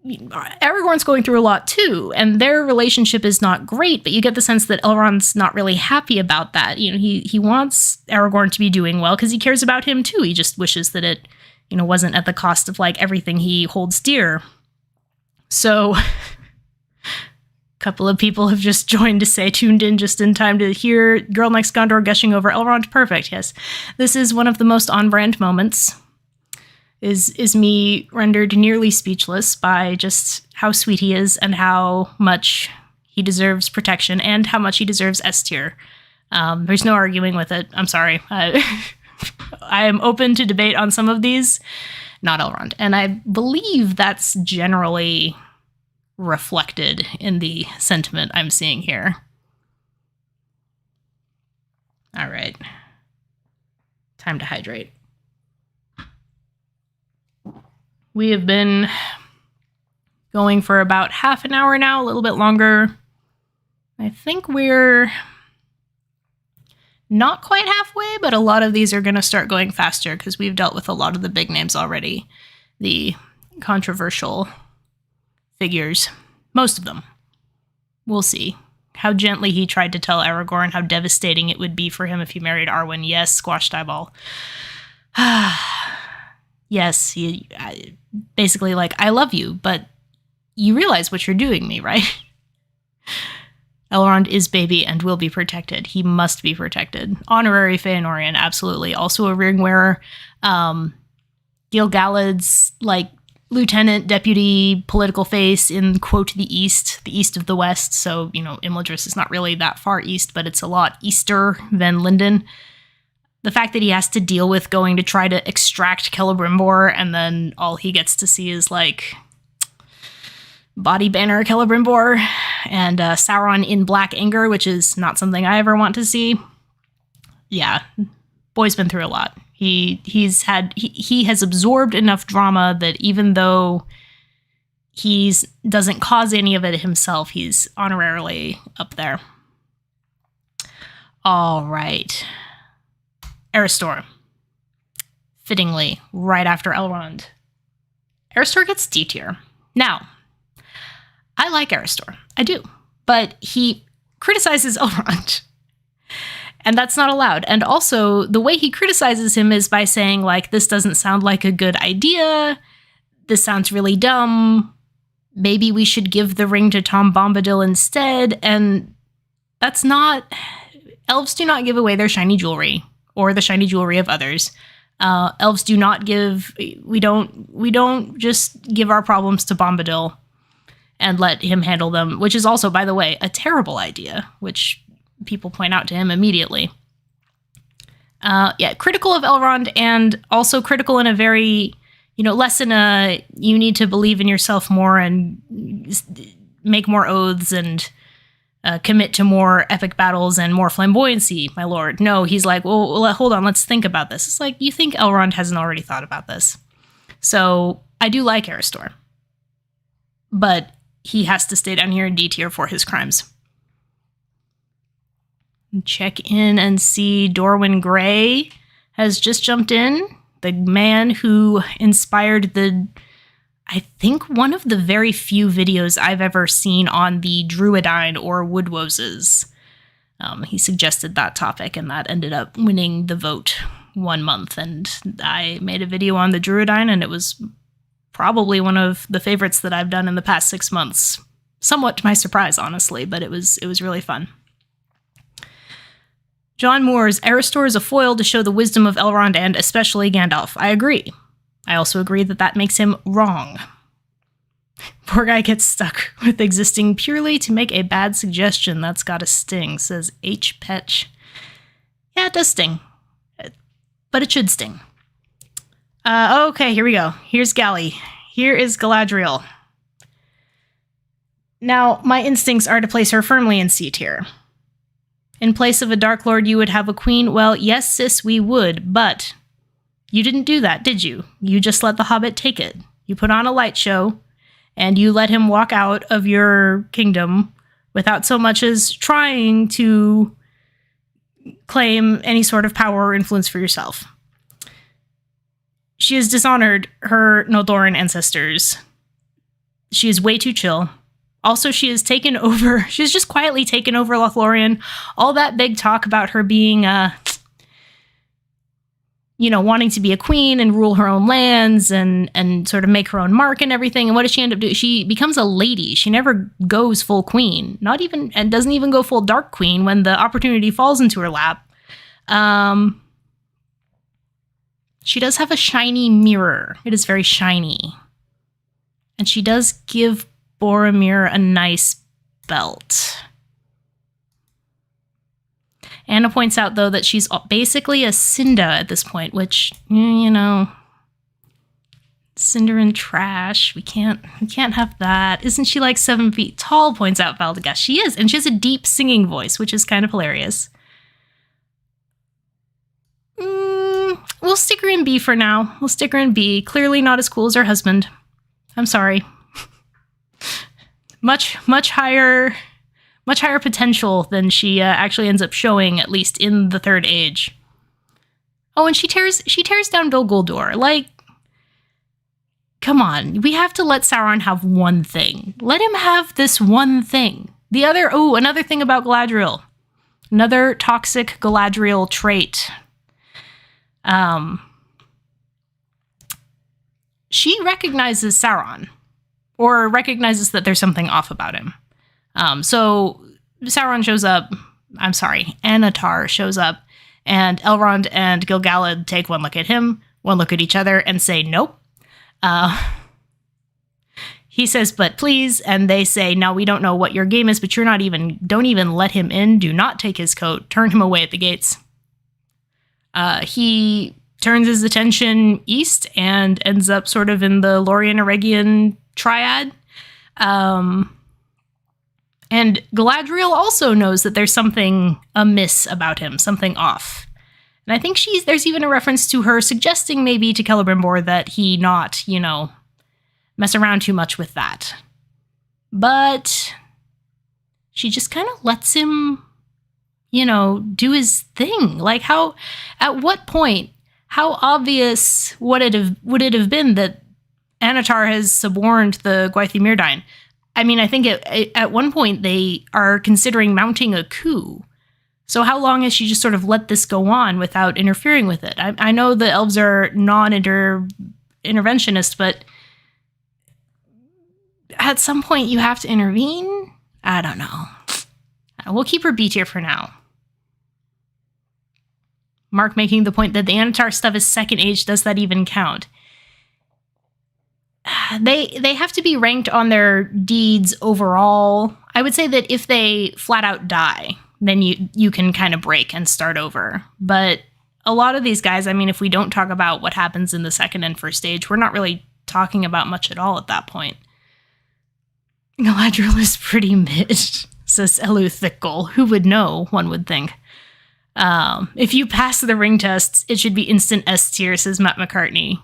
Aragorn's going through a lot too, and their relationship is not great, but you get the sense that Elrond's not really happy about that. He wants Aragorn to be doing well because he cares about him too. He just wishes that it, wasn't at the cost of, like, everything he holds dear. So, a couple of people have just joined to say, tuned in just in time to hear Girl Next Gondor gushing over Elrond. Perfect, yes. This is one of the most on-brand moments. Is me rendered nearly speechless by just how sweet he is and how much he deserves protection and how much he deserves S tier. There's no arguing with it. I'm sorry. I am open to debate on some of these, not Elrond. And I believe that's generally reflected in the sentiment I'm seeing here. All right. Time to hydrate. We have been going for about half an hour now, a little bit longer. I think we're not quite halfway, but a lot of these are going to start going faster because we've dealt with a lot of the big names already. The controversial figures. Most of them. We'll see. How gently he tried to tell Aragorn how devastating it would be for him if he married Arwen. Yes, squashed eyeball. Yes, he basically like, I love you, but you realize what you're doing me, right? Elrond is baby and will be protected. He must be protected. Honorary Feanorian, absolutely. Also a ring wearer. Gil-galad's, like, lieutenant, deputy, political face in, quote, the east of the west. So, Imladris is not really that far east, but it's a lot easter than Lindon. The fact that he has to deal with going to try to extract Celebrimbor, and then all he gets to see is, like, body banner Celebrimbor and Sauron in black anger, which is not something I ever want to see. Yeah, boy's been through a lot. He has absorbed enough drama that even though he doesn't cause any of it himself, he's honorarily up there. All right. Erestor. Fittingly, right after Elrond. Erestor gets D tier. Now, I like Erestor. I do. But he criticizes Elrond. And that's not allowed. And also, the way he criticizes him is by saying, like, this doesn't sound like a good idea. This sounds really dumb. Maybe we should give the ring to Tom Bombadil instead. And that's not... Elves do not give away their shiny jewelry. Or the shiny jewelry of others. Elves do not give... We don't just give our problems to Bombadil and let him handle them, which is also, by the way, a terrible idea, which people point out to him immediately. Critical of Elrond, and also critical in a very, less in a, you need to believe in yourself more and make more oaths and commit to more epic battles and more flamboyancy, my lord. No, he's like, well, hold on, let's think about this. It's like, you think Elrond hasn't already thought about this. So, I do like Erestor. But he has to stay down here in D tier for his crimes. Check in and see Dorwyn Gray has just jumped in. The man who inspired I think one of the very few videos I've ever seen on the Druidine or Woodwoses. He suggested that topic, and that ended up winning the vote 1 month. And I made a video on the Druidine, and it was probably one of the favorites that I've done in the past 6 months. Somewhat to my surprise, honestly, but it was really fun. John Moore's Erestor is a foil to show the wisdom of Elrond and especially Gandalf. I agree. I also agree that makes him wrong. Poor guy gets stuck with existing purely to make a bad suggestion. That's gotta sting, says H. Petch. Yeah, it does sting. But it should sting. Okay, here we go. Here's Galley. Here is Galadriel. Now, my instincts are to place her firmly in C tier. In place of a Dark Lord, you would have a queen. Well, yes, sis, we would, but you didn't do that, did you? You just let the Hobbit take it. You put on a light show, and you let him walk out of your kingdom without so much as trying to claim any sort of power or influence for yourself. She has dishonored her Noldoran ancestors. She is way too chill. Also, she has just quietly taken over Lothlorien. All that big talk about her being, wanting to be a queen and rule her own lands and sort of make her own mark and everything. And what does she end up doing? She becomes a lady. She never goes full queen. And doesn't even go full dark queen when the opportunity falls into her lap. She does have a shiny mirror. It is very shiny. And she does give Boromir a nice belt. Anna points out, though, that she's basically a Cinda at this point, which, Cinderin trash. We can't have that. Isn't she like 7 feet tall? Points out Valdegast. She is, and she has a deep singing voice, which is kind of hilarious. We'll stick her in B for now. We'll stick her in B. Clearly not as cool as her husband. I'm sorry. Much higher potential than she actually ends up showing, at least in the Third Age. Oh, and she tears down Dol Guldur. Like, come on, we have to let Sauron have one thing. Let him have this one thing. Another thing about Galadriel. Another toxic Galadriel trait. She recognizes Sauron, or recognizes that there's something off about him. So Sauron shows up. I'm sorry, Anatar shows up, and Elrond and Gil-galad take one look at him, one look at each other, and say nope. He says, but please, and they say, now we don't know what your game is, but don't even let him in. Do not take his coat. Turn him away at the gates. He turns his attention east and ends up sort of in the Lorien-Eregion triad. And Galadriel also knows that there's something amiss about him, something off. And I think there's even a reference to her suggesting maybe to Celebrimbor that he not, mess around too much with that. But she just kind of lets him, do his thing. Like at what point, how obvious would it have been that Anatar has suborned the Gwaith Myrdain? I mean, I think at one point they are considering mounting a coup. So how long has she just sort of let this go on without interfering with it? I know the elves are non-interventionist, but at some point you have to intervene? I don't know. We'll keep her B tier for now. Mark making the point that the Anatar stuff is Second Age. Does that even count? They have to be ranked on their deeds overall. I would say that if they flat out die, then you can kind of break and start over. But a lot of these guys, I mean, if we don't talk about what happens in the Second and First Age, we're not really talking about much at all at that point. Galadriel is pretty mid, says Elu Thickle. Who would know, one would think. If you pass the ring tests, it should be instant S tier, says Matt McCartney.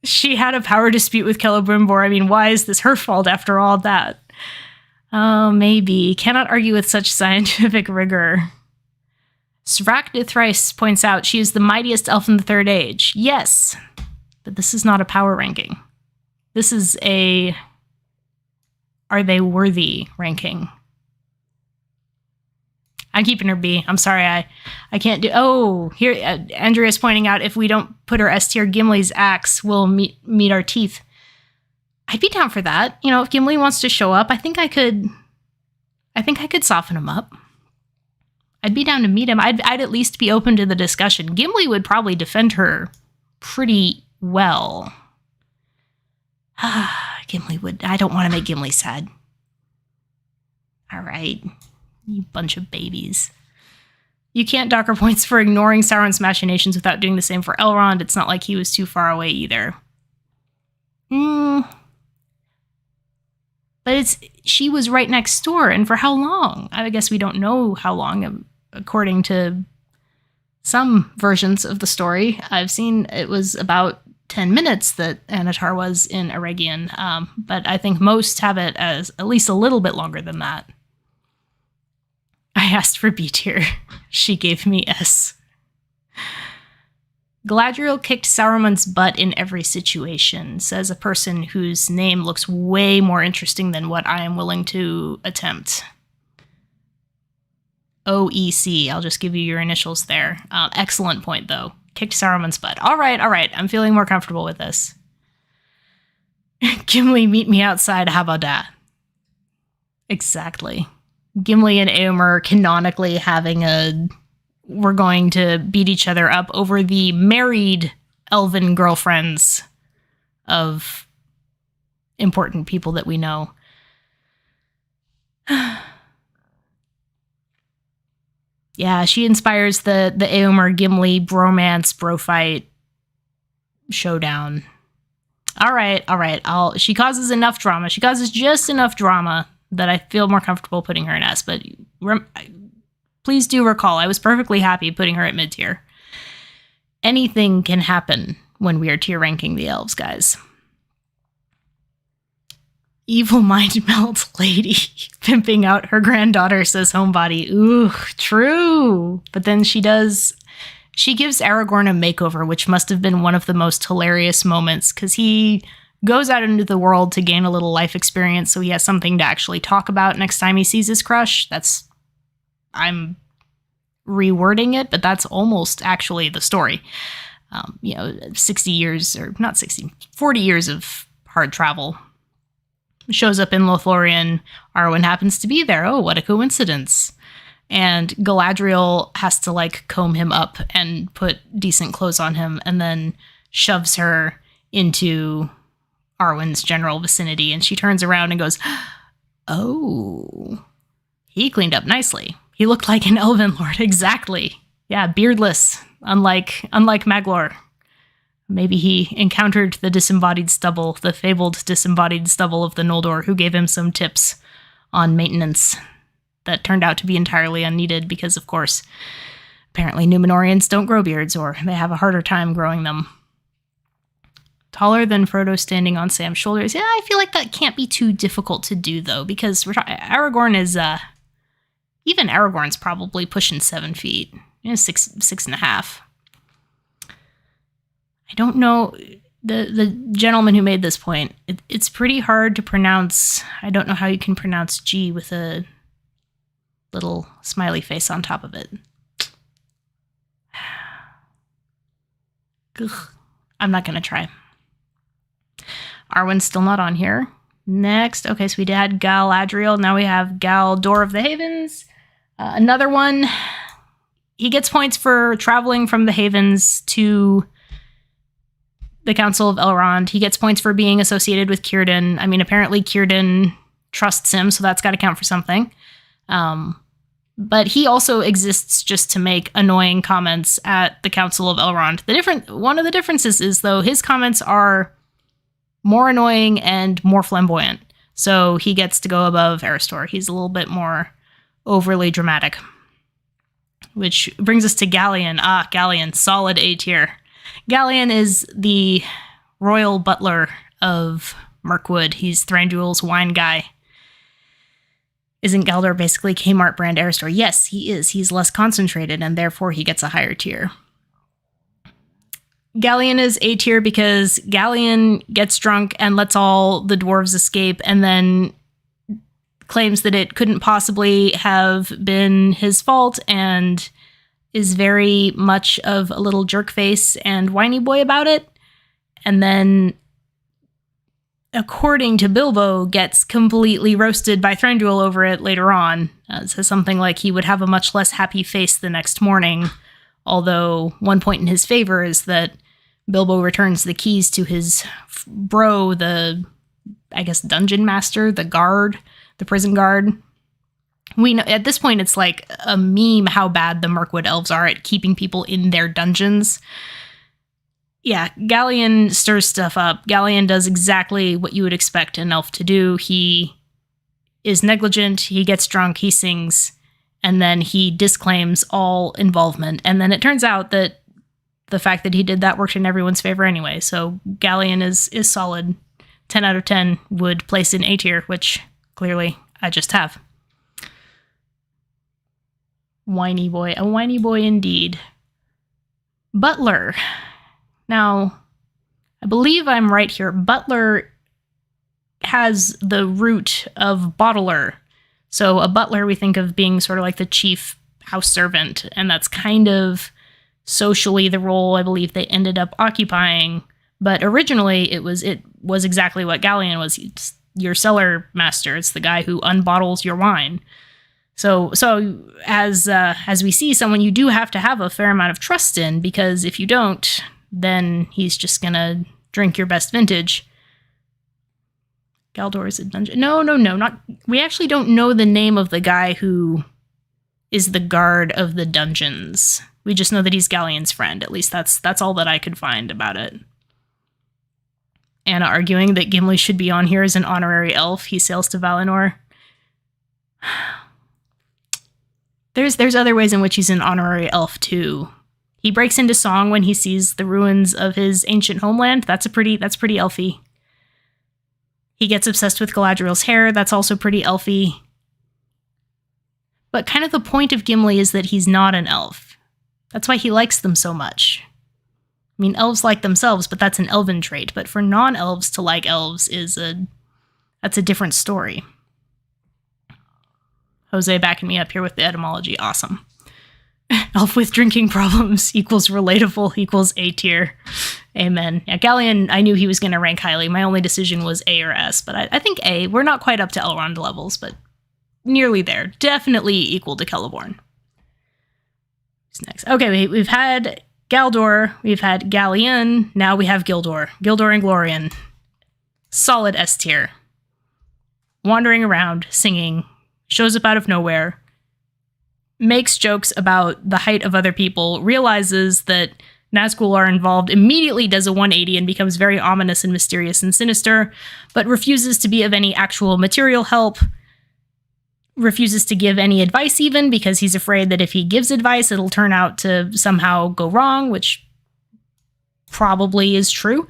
She had a power dispute with Celebrimbor. I mean, why is this her fault after all that? Oh, maybe. Cannot argue with such scientific rigor. Sraknithrice points out she is the mightiest elf in the Third Age. Yes, but this is not a power ranking. This is a are they worthy ranking. I'm keeping her B. I'm sorry, I can't do... Oh, here, Andrea's pointing out if we don't put her S tier, Gimli's axe will meet our teeth. I'd be down for that. If Gimli wants to show up, I think I could soften him up. I'd be down to meet him. I'd at least be open to the discussion. Gimli would probably defend her pretty well. Gimli would... I don't want to make Gimli sad. All right. You bunch of babies. You can't dock her points for ignoring Sauron's machinations without doing the same for Elrond. It's not like he was too far away either. But she was right next door, and for how long? I guess we don't know how long, according to some versions of the story. I've seen it was about 10 minutes that Anatar was in Eregion, but I think most have it as at least a little bit longer than that. I asked for B tier. She gave me S. Galadriel kicked Saruman's butt in every situation, says a person whose name looks way more interesting than what I am willing to attempt. OEC. I'll just give you your initials there. Excellent point, though. Kicked Saruman's butt. All right. I'm feeling more comfortable with this. Gimli, meet me outside. How about that? Exactly. Gimli and Éomer canonically having we're going to beat each other up over the married elven girlfriends of important people that we know. Yeah, she inspires the Éomer-Gimli bromance, brofight showdown. All right. She causes enough drama. She causes just enough drama that I feel more comfortable putting her in S, but please do recall, I was perfectly happy putting her at mid-tier. Anything can happen when we are tier ranking the elves, guys. Evil mind melt lady pimping out her granddaughter, says Homebody. Ooh, true. But then she gives Aragorn a makeover, which must have been one of the most hilarious moments, because he goes out into the world to gain a little life experience, so he has something to actually talk about next time he sees his crush. I'm rewording it, but that's almost actually the story. 40 years of hard travel. Shows up in Lothlorien. Arwen happens to be there. Oh, what a coincidence. And Galadriel has to, comb him up and put decent clothes on him, and then shoves her into Arwen's general vicinity, and she turns around and goes, oh, he cleaned up nicely. He looked like an elven lord. Exactly. Yeah, beardless, unlike Maglor. Maybe he encountered the disembodied stubble, the fabled disembodied stubble of the Noldor, who gave him some tips on maintenance that turned out to be entirely unneeded because, of course, apparently Númenóreans don't grow beards, or they have a harder time growing them. Taller than Frodo standing on Sam's shoulders. Yeah, I feel like that can't be too difficult to do, though, because Aragorn is, even Aragorn's probably pushing 7 feet. 6.5. I don't know, the gentleman who made this point, it's pretty hard to pronounce. I don't know how you can pronounce G with a little smiley face on top of it. Ugh, I'm not going to try. Arwen's still not on here. Next, okay, so we had Galadriel. Now we have Galdor of the Havens. Another one. He gets points for traveling from the Havens to the Council of Elrond. He gets points for being associated with Círdan. I mean, apparently Círdan trusts him, so that's got to count for something. But he also exists just to make annoying comments at the Council of Elrond. One of the differences is, though, his comments are more annoying and more flamboyant. So he gets to go above Eristor. He's a little bit more overly dramatic. Which brings us to Galleon. Galleon, solid A tier. Galleon is the royal butler of Mirkwood. He's Thranduil's wine guy. Isn't Galdor basically Kmart brand Eristor? Yes, he is. He's less concentrated, and therefore he gets a higher tier. Galleon is A tier because Galleon gets drunk and lets all the dwarves escape, and then claims that it couldn't possibly have been his fault, and is very much of a little jerk face and whiny boy about it. And then, according to Bilbo, gets completely roasted by Thranduil over it later on. Says something like he would have a much less happy face the next morning. Although one point in his favor is that Bilbo returns the keys to his bro, the, I guess, dungeon master, the guard, the prison guard. We know at this point it's like a meme how bad the Mirkwood elves are at keeping people in their dungeons. Yeah, Galleon stirs stuff up. Galleon does exactly what you would expect an elf to do. He is negligent, he gets drunk, he sings, and then he disclaims all involvement. And then it turns out that the fact that he did that worked in everyone's favor anyway. So Galleon is solid. 10 out of 10 would place in A tier, which clearly I just have. Whiny boy, a whiny boy indeed. Butler. Now, I believe I'm right here. Butler has the root of bottler. So a butler we think of being sort of like the chief house servant, and that's kind of socially the role I believe they ended up occupying. But originally it was exactly what Galleon was. It's your cellar master. It's the guy who unbottles your wine. So as we see, someone you do have to have a fair amount of trust in, because if you don't, then he's just gonna drink your best vintage. Galdor is a dungeon. No, not. We actually don't know the name of the guy who is the guard of the dungeons. We just know that he's Galleon's friend. At least that's all that I could find about it. Anna arguing that Gimli should be on here as an honorary elf. He sails to Valinor. There's other ways in which he's an honorary elf too. He breaks into song when he sees the ruins of his ancient homeland. That's pretty elfy. He gets obsessed with Galadriel's hair. That's also pretty elfy. But kind of the point of Gimli is that he's not an elf. That's why he likes them so much. I mean, elves like themselves, but that's an elven trait. But for non-elves to like elves that's a different story. Jose backing me up here with the etymology. Awesome. Elf with drinking problems equals relatable equals A tier. Amen. Yeah, Galleon, I knew he was going to rank highly. My only decision was A or S, but I think A. We're not quite up to Elrond levels, but nearly there. Definitely equal to Celeborn. Who's next? Okay, we've had Galdor, we've had Galleon, now we have Gildor. Gildor and Glorian. Solid S tier. Wandering around, singing, shows up out of nowhere, makes jokes about the height of other people, realizes that Nazgul are involved, immediately does a 180 and becomes very ominous and mysterious and sinister, but refuses to be of any actual material help, refuses to give any advice even, because he's afraid that if he gives advice, it'll turn out to somehow go wrong, which probably is true.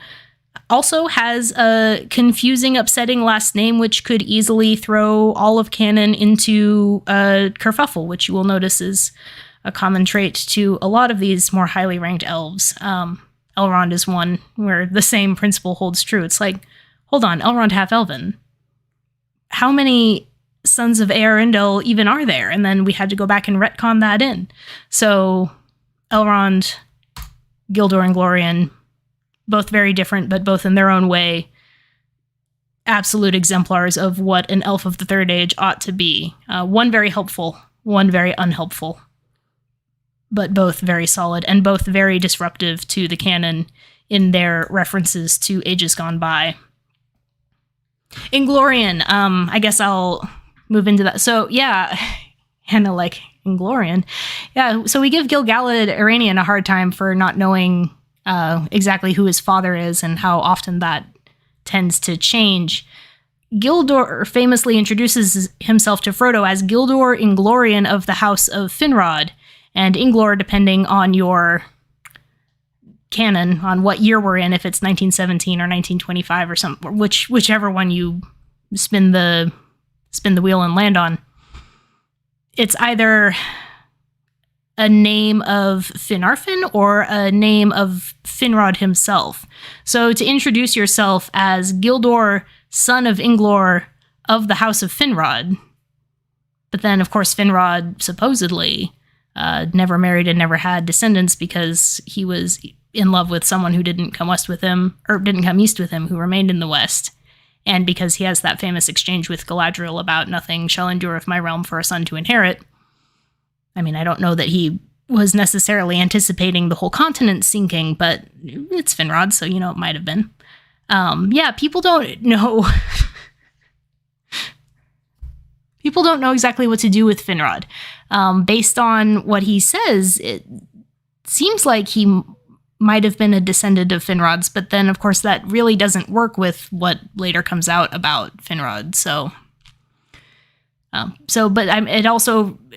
Also has a confusing, upsetting last name, which could easily throw all of canon into a kerfuffle, which you will notice is a common trait to a lot of these more highly ranked elves. Elrond is one where the same principle holds true. It's like, hold on, Elrond half-elven. How many sons of Eärendil even are there? And then we had to go back and retcon that in. So Elrond, Gildor, and Glorian, both very different, but both in their own way, absolute exemplars of what an elf of the Third Age ought to be. One very helpful, one very unhelpful, but both very solid and both very disruptive to the canon in their references to ages gone by. Inglorian, I guess I'll move into that. So yeah, Hannah like Inglorian. Yeah, so we give Gil-galad Iranian a hard time for not knowing exactly who his father is and how often that tends to change. Gildor famously introduces himself to Frodo as Gildor Inglorian of the House of Finrod, and Inglor, depending on your canon, on what year we're in, if it's 1917 or 1925 or something, whichever one you spin the wheel and land on, it's either a name of Finarfin or a name of Finrod himself. So to introduce yourself as Gildor, son of Inglor of the House of Finrod, but then, of course, Finrod supposedly never married and never had descendants because he was in love with someone who didn't come west with him, or didn't come east with him, who remained in the west. And because he has that famous exchange with Galadriel about nothing shall endure of my realm for a son to inherit. I mean, I don't know that he was necessarily anticipating the whole continent sinking, but it's Finrod, so it might have been. People don't know. People don't know exactly what to do with Finrod. Based on what he says, it seems like he might have been a descendant of Finrod's, but then, of course, that really doesn't work with what later comes out about Finrod.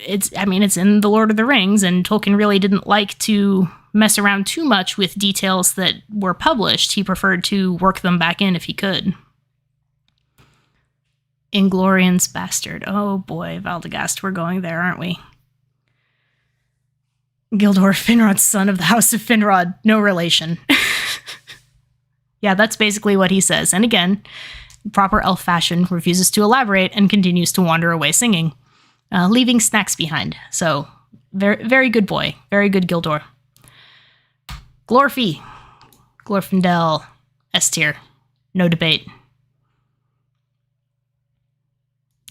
It's in The Lord of the Rings, and Tolkien really didn't like to mess around too much with details that were published. He preferred to work them back in if he could. Inglorious bastard. Oh boy, Valdegast, we're going there, aren't we? Gildor, Finrod's son of the House of Finrod. No relation. Yeah, that's basically what he says. And again, proper elf fashion, refuses to elaborate and continues to wander away singing, leaving snacks behind. So, very, very good boy. Very good Gildor. Glorfy. Glorfindel. S tier. No debate.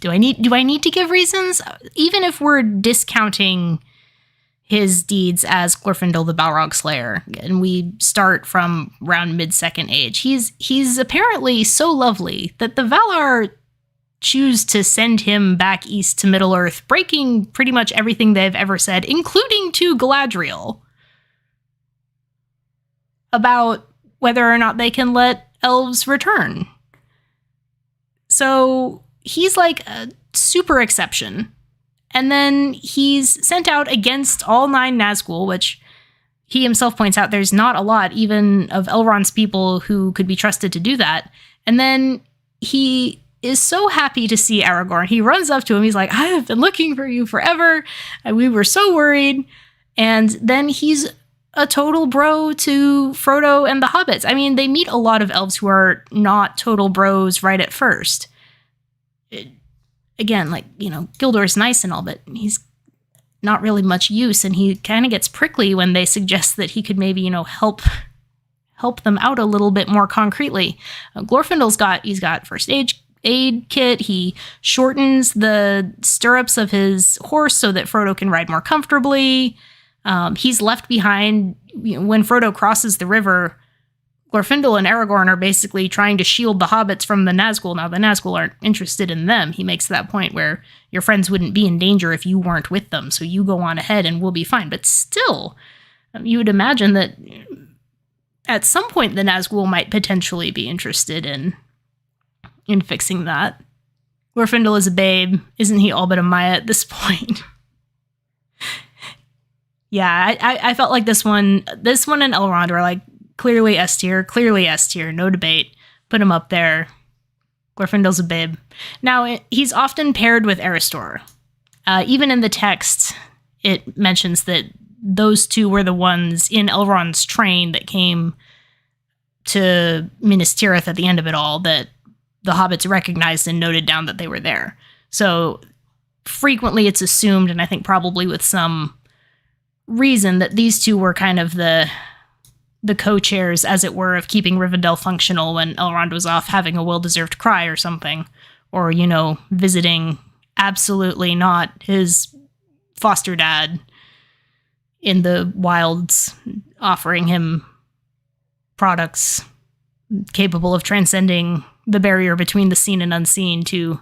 Do I need to give reasons? Even if we're discounting his deeds as Glorfindel the Balrog Slayer, and we start from around mid-second age, he's apparently so lovely that the Valar choose to send him back east to Middle-earth, breaking pretty much everything they've ever said, including to Galadriel, about whether or not they can let elves return. So he's like a super exception. And then he's sent out against all 9 Nazgul, which he himself points out there's not a lot even of Elrond's people who could be trusted to do that. And then he is so happy to see Aragorn. He runs up to him. He's like, I have been looking for you forever. And we were so worried. And then he's a total bro to Frodo and the hobbits. I mean, they meet a lot of elves who are not total bros right at first. Again, Gildor's nice and all, but he's not really much use, and he kind of gets prickly when they suggest that he could maybe, help them out a little bit more concretely. Glorfindel's got first aid kit. He shortens the stirrups of his horse so that Frodo can ride more comfortably. He's left behind when Frodo crosses the river. Glorfindel and Aragorn are basically trying to shield the hobbits from the Nazgul. Now, the Nazgul aren't interested in them. He makes that point where your friends wouldn't be in danger if you weren't with them, so you go on ahead and we'll be fine. But still, you would imagine that at some point the Nazgul might potentially be interested in fixing that. Glorfindel is a babe. Isn't he all but a Maya at this point? Yeah, I felt like this one and Elrond were like, clearly S tier, no debate. Put him up there. Glorfindel's a babe. Now, he's often paired with Eristor. Even in the text, it mentions that those two were the ones in Elrond's train that came to Minas Tirith at the end of it all, that the hobbits recognized and noted down that they were there. So frequently it's assumed, and I think probably with some reason, that these two were kind of the co-chairs, as it were, of keeping Rivendell functional when Elrond was off having a well-deserved cry or something. Or, visiting absolutely not his foster dad in the wilds, offering him products capable of transcending the barrier between the seen and unseen to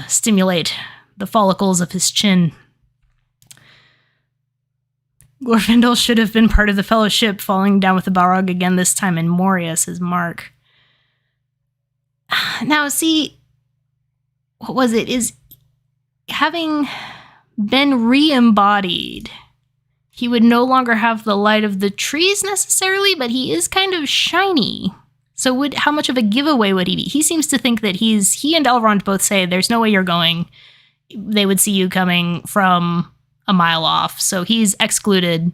stimulate the follicles of his chin. Glorfindel should have been part of the Fellowship, falling down with the Balrog again, this time in Moria, says Mark. Now, see, what was it? Is having been re-embodied, he would no longer have the light of the trees necessarily, but he is kind of shiny. So how much of a giveaway would he be? He seems to think that he and Elrond both say, there's no way you're going. They would see you coming from a mile off. So he's excluded,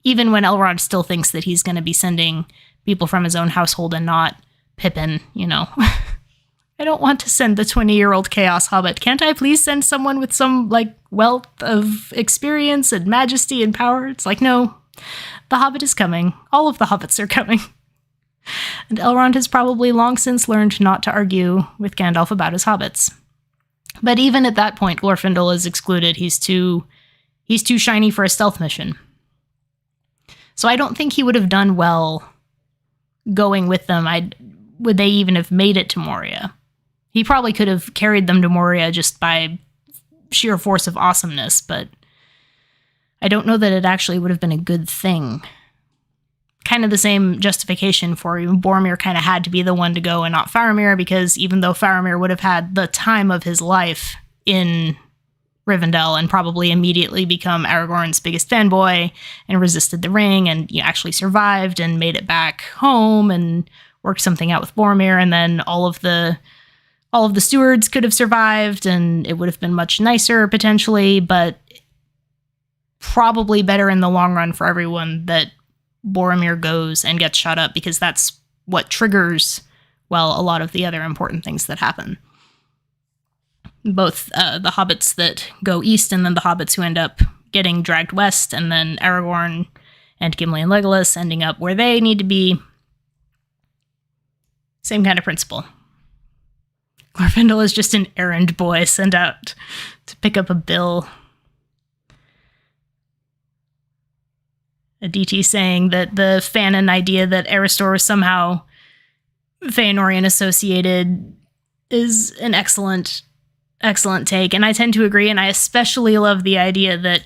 even when Elrond still thinks that he's going to be sending people from his own household and not Pippin, I don't want to send the 20-year-old Chaos Hobbit. Can't I please send someone with some, wealth of experience and majesty and power? It's like, no, the Hobbit is coming. All of the Hobbits are coming. And Elrond has probably long since learned not to argue with Gandalf about his hobbits. But even at that point, Glorfindel is excluded. He's too shiny for a stealth mission. So I don't think he would have done well going with them. Would they even have made it to Moria? He probably could have carried them to Moria just by sheer force of awesomeness, but I don't know that it actually would have been a good thing. Kind of the same justification for Boromir kind of had to be the one to go and not Faramir, because even though Faramir would have had the time of his life in Rivendell and probably immediately become Aragorn's biggest fanboy and resisted the ring and actually survived and made it back home and worked something out with Boromir, and then all of the stewards could have survived and it would have been much nicer potentially, but probably better in the long run for everyone that Boromir goes and gets shot up, because that's what triggers, well, a lot of the other important things that happen. Both the hobbits that go east and then the hobbits who end up getting dragged west, and then Aragorn and Gimli and Legolas ending up where they need to be. Same kind of principle. Glorfindel is just an errand boy sent out to pick up a bill. Aditi saying that the fanon idea that Erestor was somehow Feanorian associated is an excellent take, and I tend to agree, and I especially love the idea that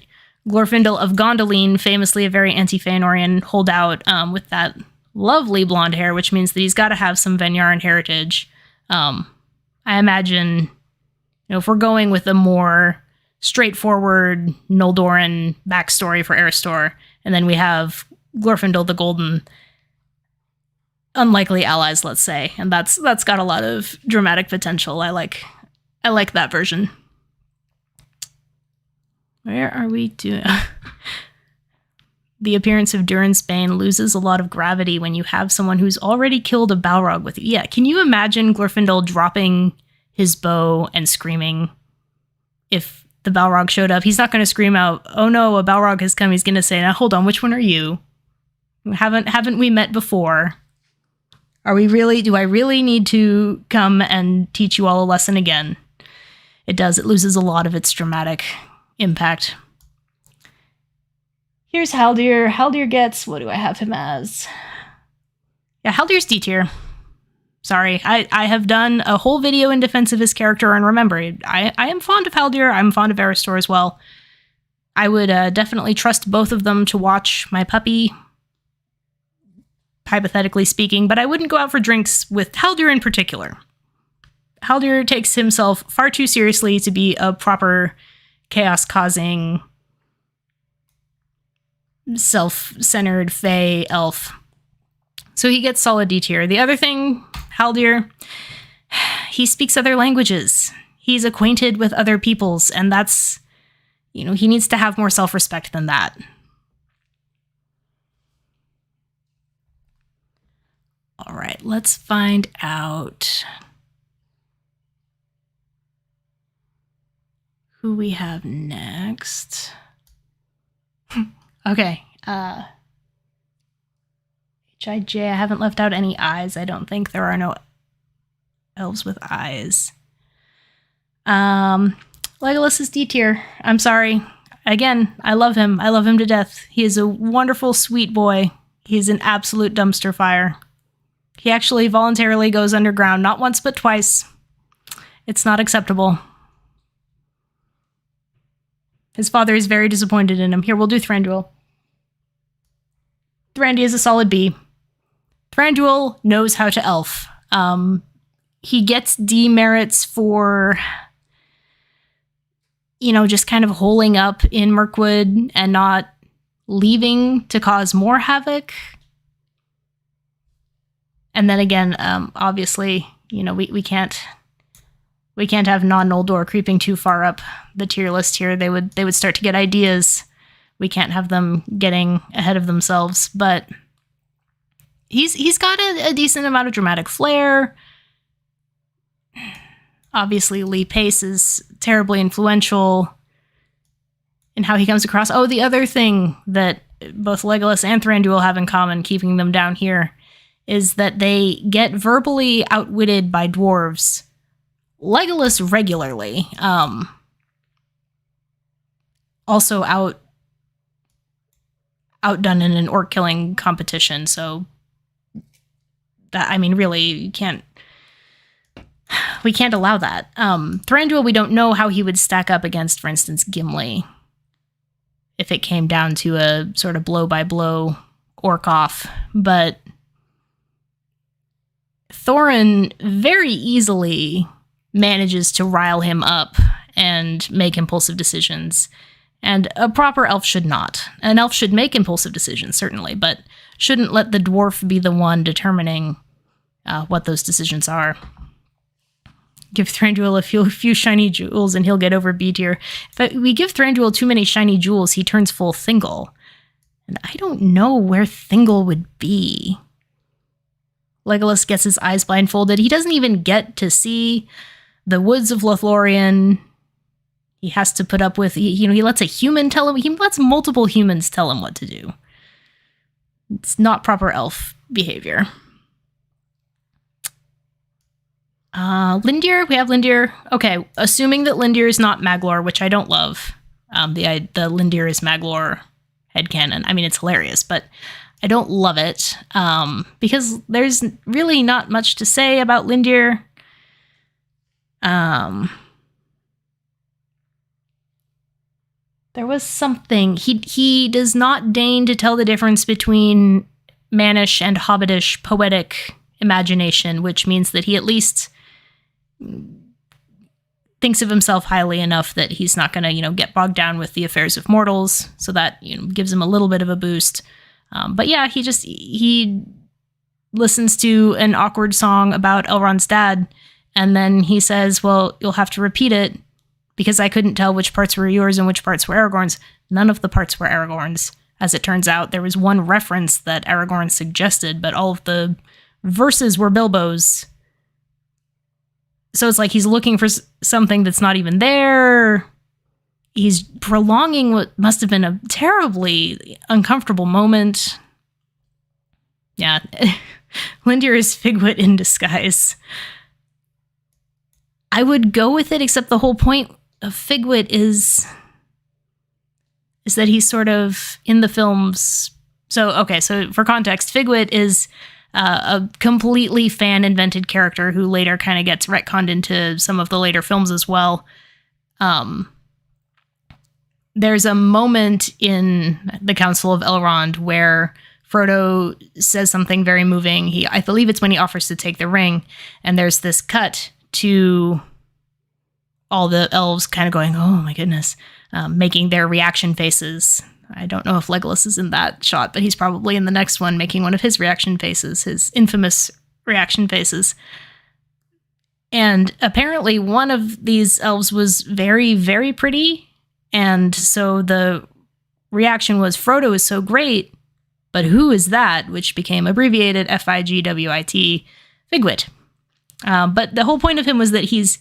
Glorfindel of Gondolin, famously a very anti-Feanorian holdout with that lovely blonde hair, which means that he's got to have some Venyaran heritage. I imagine, if we're going with a more straightforward Noldoran backstory for Erestor, and then we have Glorfindel the Golden, unlikely allies, let's say, and that's got a lot of dramatic potential. I like that version. Where are we doing? The appearance of Durin's Bane loses a lot of gravity when you have someone who's already killed a Balrog with you. Yeah, can you imagine Glorfindel dropping his bow and screaming if the Balrog showed up? He's not going to scream out, "Oh no, a Balrog has come." He's going to say, "Now hold on, which one are you? Haven't we met before? Do I really need to come and teach you all a lesson again?" It does. It loses a lot of its dramatic impact. Here's Haldir. Haldir gets, what do I have him as? Yeah, Haldir's D tier. Sorry, I have done a whole video in defense of his character, and remember, I am fond of Haldir. I'm fond of Erestor as well. I would definitely trust both of them to watch my puppy, hypothetically speaking, but I wouldn't go out for drinks with Haldir in particular. Haldir takes himself far too seriously to be a proper chaos-causing, self-centered Fey elf. So he gets solid D tier. The other thing, Haldir, he speaks other languages. He's acquainted with other peoples, and that's, he needs to have more self-respect than that. All right, let's find out who we have next. Okay, HIJ, I haven't left out any eyes. I don't think there are no elves with eyes. Legolas is D tier. I'm sorry. Again, I love him. I love him to death. He is a wonderful, sweet boy. He's an absolute dumpster fire. He actually voluntarily goes underground, not once but twice. It's not acceptable. His father is very disappointed in him. Here, we'll do Thranduil. Thrandy is a solid B. Thranduil knows how to elf. He gets demerits for, just kind of holing up in Mirkwood and not leaving to cause more havoc. And then again, obviously, we can't have non-Noldor creeping too far up the tier list here. They would start to get ideas. We can't have them getting ahead of themselves, but he's got a decent amount of dramatic flair. Obviously, Lee Pace is terribly influential in how he comes across. Oh, the other thing that both Legolas and Thranduil have in common, keeping them down here, is that they get verbally outwitted by dwarves. Legolas regularly. Also outdone in an orc killing competition. So that, I mean, really, we can't allow that. Thranduil, we don't know how he would stack up against, for instance, Gimli, if it came down to a sort of blow-by-blow orc-off. But Thorin very easily manages to rile him up and make impulsive decisions. And a proper elf should not. An elf should make impulsive decisions, certainly, but shouldn't let the dwarf be the one determining what those decisions are. Give Thranduil a few shiny jewels and he'll get over B tier. If we give Thranduil too many shiny jewels, he turns full Thingol. And I don't know where Thingol would be. Legolas gets his eyes blindfolded. He doesn't even get to see the woods of Lothlorien. He has to put up with, he lets a human tell him, he lets multiple humans tell him what to do. It's not proper elf behavior. Lindir, we have Lindir. Okay, assuming that Lindir is not Maglor, which I don't love. The Lindir is Maglor headcanon. I mean, it's hilarious, but I don't love it because there's really not much to say about Lindir. There was something. He does not deign to tell the difference between mannish and hobbitish poetic imagination, which means that he at least thinks of himself highly enough that he's not going to, get bogged down with the affairs of mortals. So that, gives him a little bit of a boost. But yeah, he listens to an awkward song about Elrond's dad, and then he says, well, you'll have to repeat it because I couldn't tell which parts were yours and which parts were Aragorn's. None of the parts were Aragorn's. As it turns out, there was one reference that Aragorn suggested, but all of the verses were Bilbo's. So it's like he's looking for something that's not even there. He's prolonging what must have been a terribly uncomfortable moment. Yeah, Lindir is Figwit in disguise. I would go with it, except the whole point of Figwit is that he's sort of in the films. So for context, Figwit is a completely fan-invented character who later kind of gets retconned into some of the later films as well. There's a moment in the Council of Elrond where Frodo says something very moving. I believe it's when he offers to take the ring, and there's this cut to all the elves kind of going, oh my goodness, making their reaction faces. I don't know if Legolas is in that shot, but he's probably in the next one making one of his reaction faces, his infamous reaction faces. And apparently one of these elves was very, very pretty. And so the reaction was, Frodo is so great, but who is that? Which became abbreviated Figwit, Figwit. But the whole point of him was that he's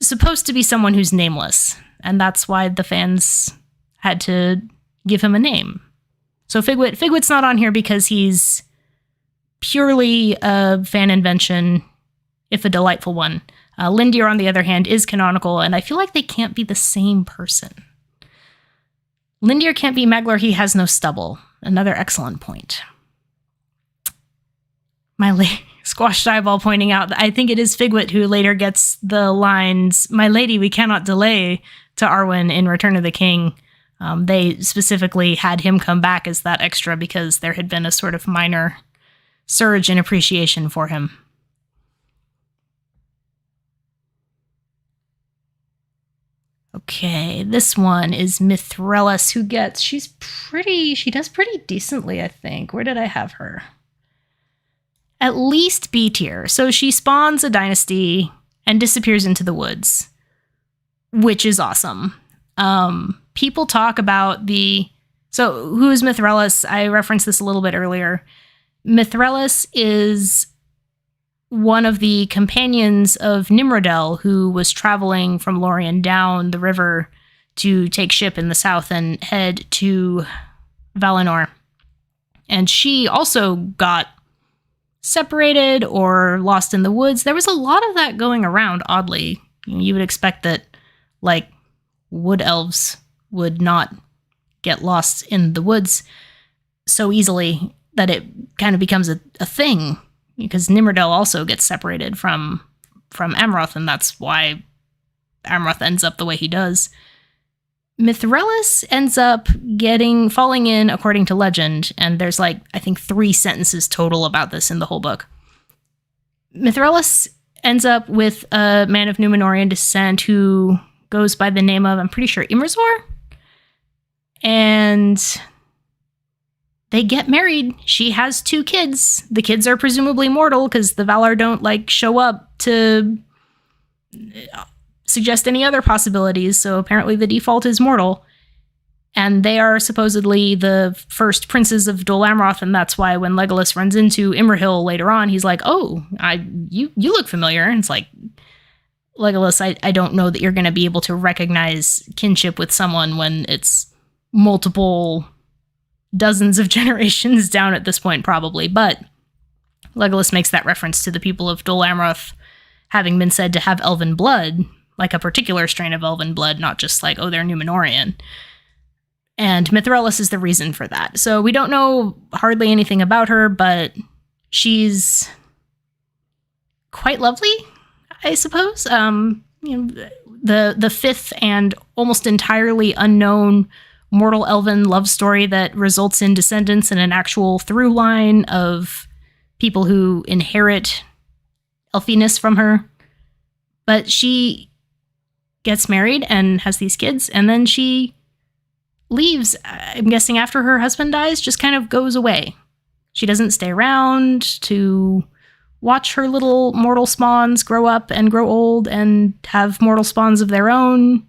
supposed to be someone who's nameless. And that's why the fans had to give him a name. So Figwit's not on here because he's purely a fan invention, if a delightful one. Lindir, on the other hand, is canonical, and I feel like they can't be the same person. Lindir can't be Maglor, he has no stubble. Another excellent point. Squashed eyeball pointing out that I think it is Figwit who later gets the lines, "My lady, we cannot delay," to Arwen in Return of the King. They specifically had him come back as that extra because there had been a sort of minor surge in appreciation for him. Okay, this one is Mithrellis, who gets, she does pretty decently, I think. Where did I have her? At least B tier. So she spawns a dynasty and disappears into the woods, which is awesome. People talk about so who is Mithrellis? I referenced this a little bit earlier. Mithrellis is one of the companions of Nimrodel, who was traveling from Lorien down the river to take ship in the south and head to Valinor. And she also got separated or lost in the woods. There was a lot of that going around, oddly. You would expect that, wood elves would not get lost in the woods. so easily that it kind of becomes a thing, because Nimrodel also gets separated from Amroth, and that's why Amroth ends up the way he does. Mithrellis ends up falling in according to legend, and there's I think 3 sentences total about this in the whole book. Mithrellis ends up with a man of Numenorean descent who goes by the name of, I'm pretty sure, Imrazor, and they get married. She has 2 kids. The kids are presumably mortal because the Valar don't show up to suggest any other possibilities. So apparently the default is mortal. And they are supposedly the first princes of Dol Amroth, and that's why when Legolas runs into Imrahil later on, he's like, "Oh, you look familiar." And it's like, Legolas, I don't know that you're going to be able to recognize kinship with someone when it's multiple dozens of generations down at this point, probably. But Legolas makes that reference to the people of Dol Amroth having been said to have elven blood, like a particular strain of elven blood, not just they're Numenorean. And Mithrellis is the reason for that. So we don't know hardly anything about her, but she's quite lovely, I suppose. The 5th and almost entirely unknown mortal elven love story that results in descendants and an actual through line of people who inherit elfiness from her. But she gets married and has these kids, and then she leaves, I'm guessing after her husband dies, just kind of goes away. She doesn't stay around to watch her little mortal spawns grow up and grow old and have mortal spawns of their own.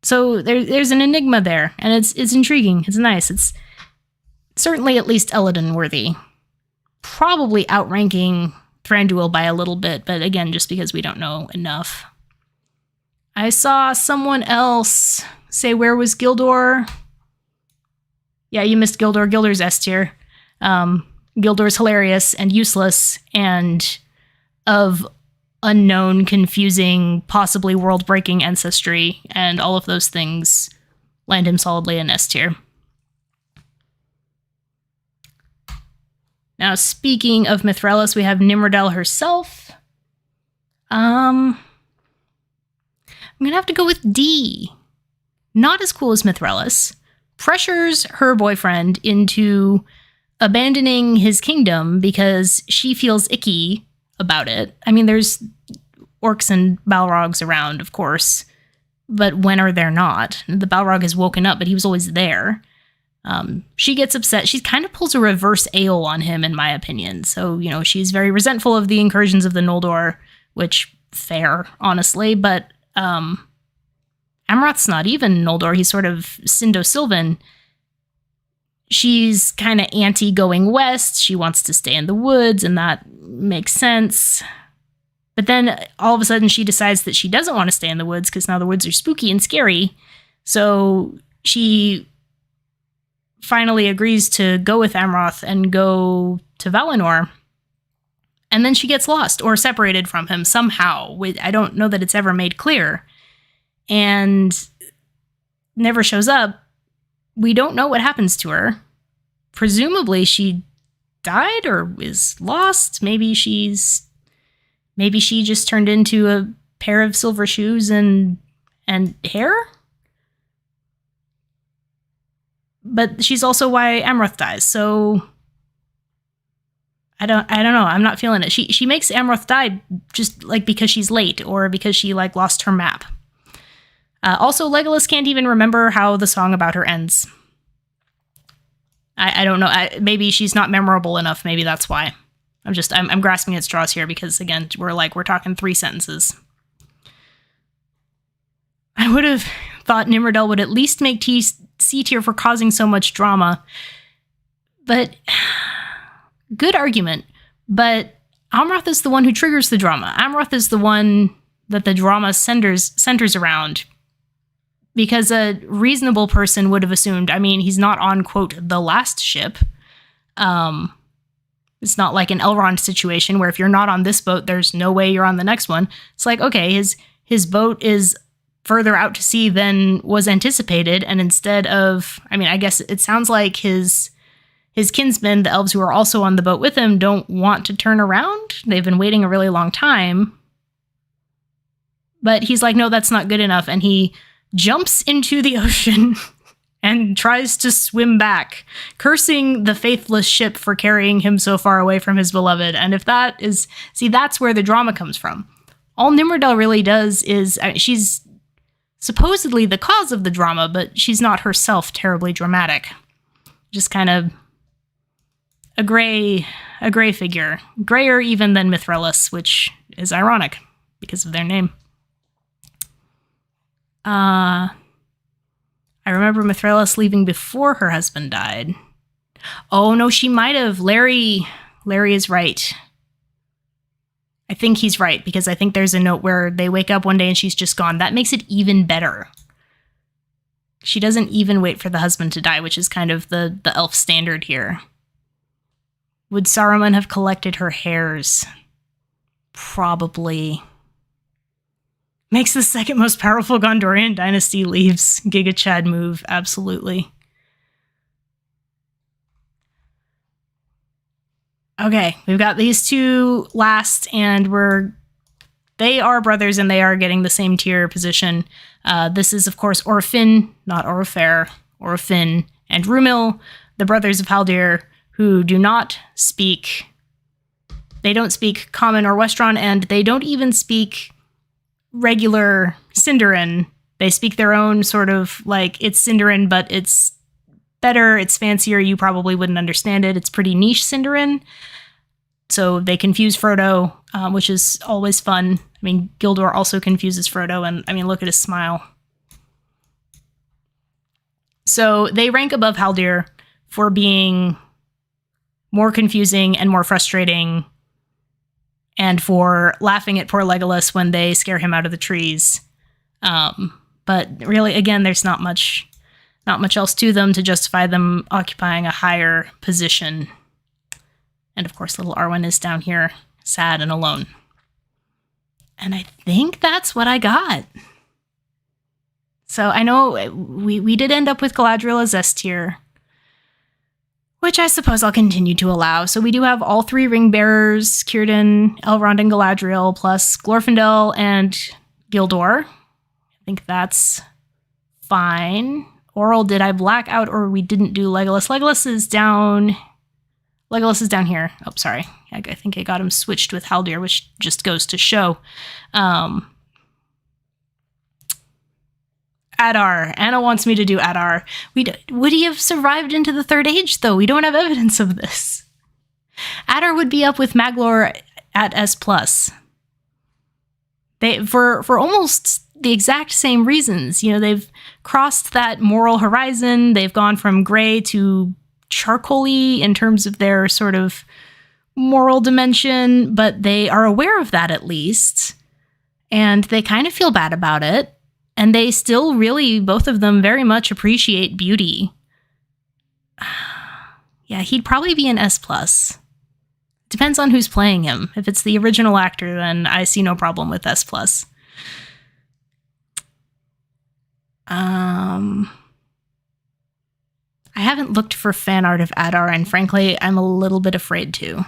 So there's an enigma there, and it's intriguing. It's nice. It's certainly at least Elladan worthy. Probably outranking Thranduil by a little bit, but again, just because we don't know enough. I saw someone else say, where was Gildor? Yeah, you missed Gildor. Gildor's S tier. Gildor's hilarious and useless and of unknown, confusing, possibly world-breaking ancestry, and all of those things land him solidly in S tier. Now, speaking of Mithrellis, we have Nimrodel herself. I'm gonna have to go with D. Not as cool as Mithrellis. Pressures her boyfriend into abandoning his kingdom because she feels icky about it. I mean, there's orcs and balrogs around, of course, but when are there not? The balrog has woken up, but he was always there. She gets upset. She kind of pulls a reverse ale on him, in my opinion. So, she's very resentful of the incursions of the Noldor, which, fair, honestly, but Amroth's not even Noldor. He's sort of Sindo-Sylvan. She's kind of anti going west. She wants to stay in the woods, and that makes sense. But then all of a sudden she decides that she doesn't want to stay in the woods because now the woods are spooky and scary. So she finally agrees to go with Amroth and go to Valinor. And then she gets lost or separated from him somehow. I don't know that it's ever made clear. And never shows up. We don't know what happens to her. Presumably she died or is lost. Maybe she just turned into a pair of silver shoes and hair. But she's also why Amroth dies. So I don't know. I'm not feeling it. She makes Amroth die just because she's late or because she lost her map. Also, Legolas can't even remember how the song about her ends. I don't know. Maybe she's not memorable enough. Maybe that's why. I'm grasping at straws here because, again, we're talking 3 sentences. I would have thought Nimrodel would at least make C tier for causing so much drama. But, good argument. But Amroth is the one who triggers the drama. Amroth is the one that the drama centers around. Because a reasonable person would have assumed, he's not on, quote, the last ship. It's not like an Elrond situation where if you're not on this boat, there's no way you're on the next one. It's okay, his boat is further out to sea than was anticipated. And instead of, I guess it sounds like his his kinsmen, the elves who are also on the boat with him, don't want to turn around. They've been waiting a really long time. But he's like, no, that's not good enough. And he jumps into the ocean and tries to swim back, cursing the faithless ship for carrying him so far away from his beloved. And if that is, see, that's where the drama comes from. All Nimrodel really does is, she's supposedly the cause of the drama, but she's not herself terribly dramatic. Just kind of a gray figure. Grayer even than Mithrellis, which is ironic because of their name. I remember Mithrellis leaving before her husband died. Oh, no, she might have. Larry is right. I think he's right, because I think there's a note where they wake up one day and she's just gone. That makes it even better. She doesn't even wait for the husband to die, which is kind of the elf standard here. Would Saruman have collected her hairs? Probably. Makes the second most powerful Gondorian dynasty leaves. Giga Chad move, absolutely. Okay, we've got these two last, and they are brothers, and they are getting the same tier position. This is, of course, Orfin, not Orofair, Orfin, and Rumil, the brothers of Haldir, who do not speak. They don't speak Common or Westron, and they don't even speak regular Sindarin. They speak their own sort of, like, it's Sindarin, but it's better, it's fancier, you probably wouldn't understand it. It's pretty niche Sindarin. So they confuse Frodo, which is always fun. I mean, Gildor also confuses Frodo, and I mean, look at his smile. So they rank above Haldir for being more confusing and more frustrating, and for laughing at poor Legolas when they scare him out of the trees. But really, again, there's not much else to them to justify them occupying a higher position. And of course, little Arwen is down here, sad and alone. And I think that's what I got. So I know we did end up with Galadriel as S tier, which I suppose I'll continue to allow. So we do have all three ring bearers, Círdan, Elrond, and Galadriel, plus Glorfindel and Gildor. I think that's fine. Oral, did I black out, or we didn't do Legolas? Legolas is down here. Oh, sorry. I think I got him switched with Haldir, which just goes to show. Adar. Anna wants me to do Adar. Would he have survived into the Third Age, though? We don't have evidence of this. Adar would be up with Maglor at S+. For almost the exact same reasons. You know, they've crossed that moral horizon. They've gone from gray to charcoaly in terms of their sort of moral dimension, but they are aware of that at least. And they kind of feel bad about it. And they still really, both of them, very much appreciate beauty. Yeah, he'd probably be an S+. Depends on who's playing him. If it's the original actor, then I see no problem with S+. I haven't looked for fan art of Adar, and frankly, I'm a little bit afraid to.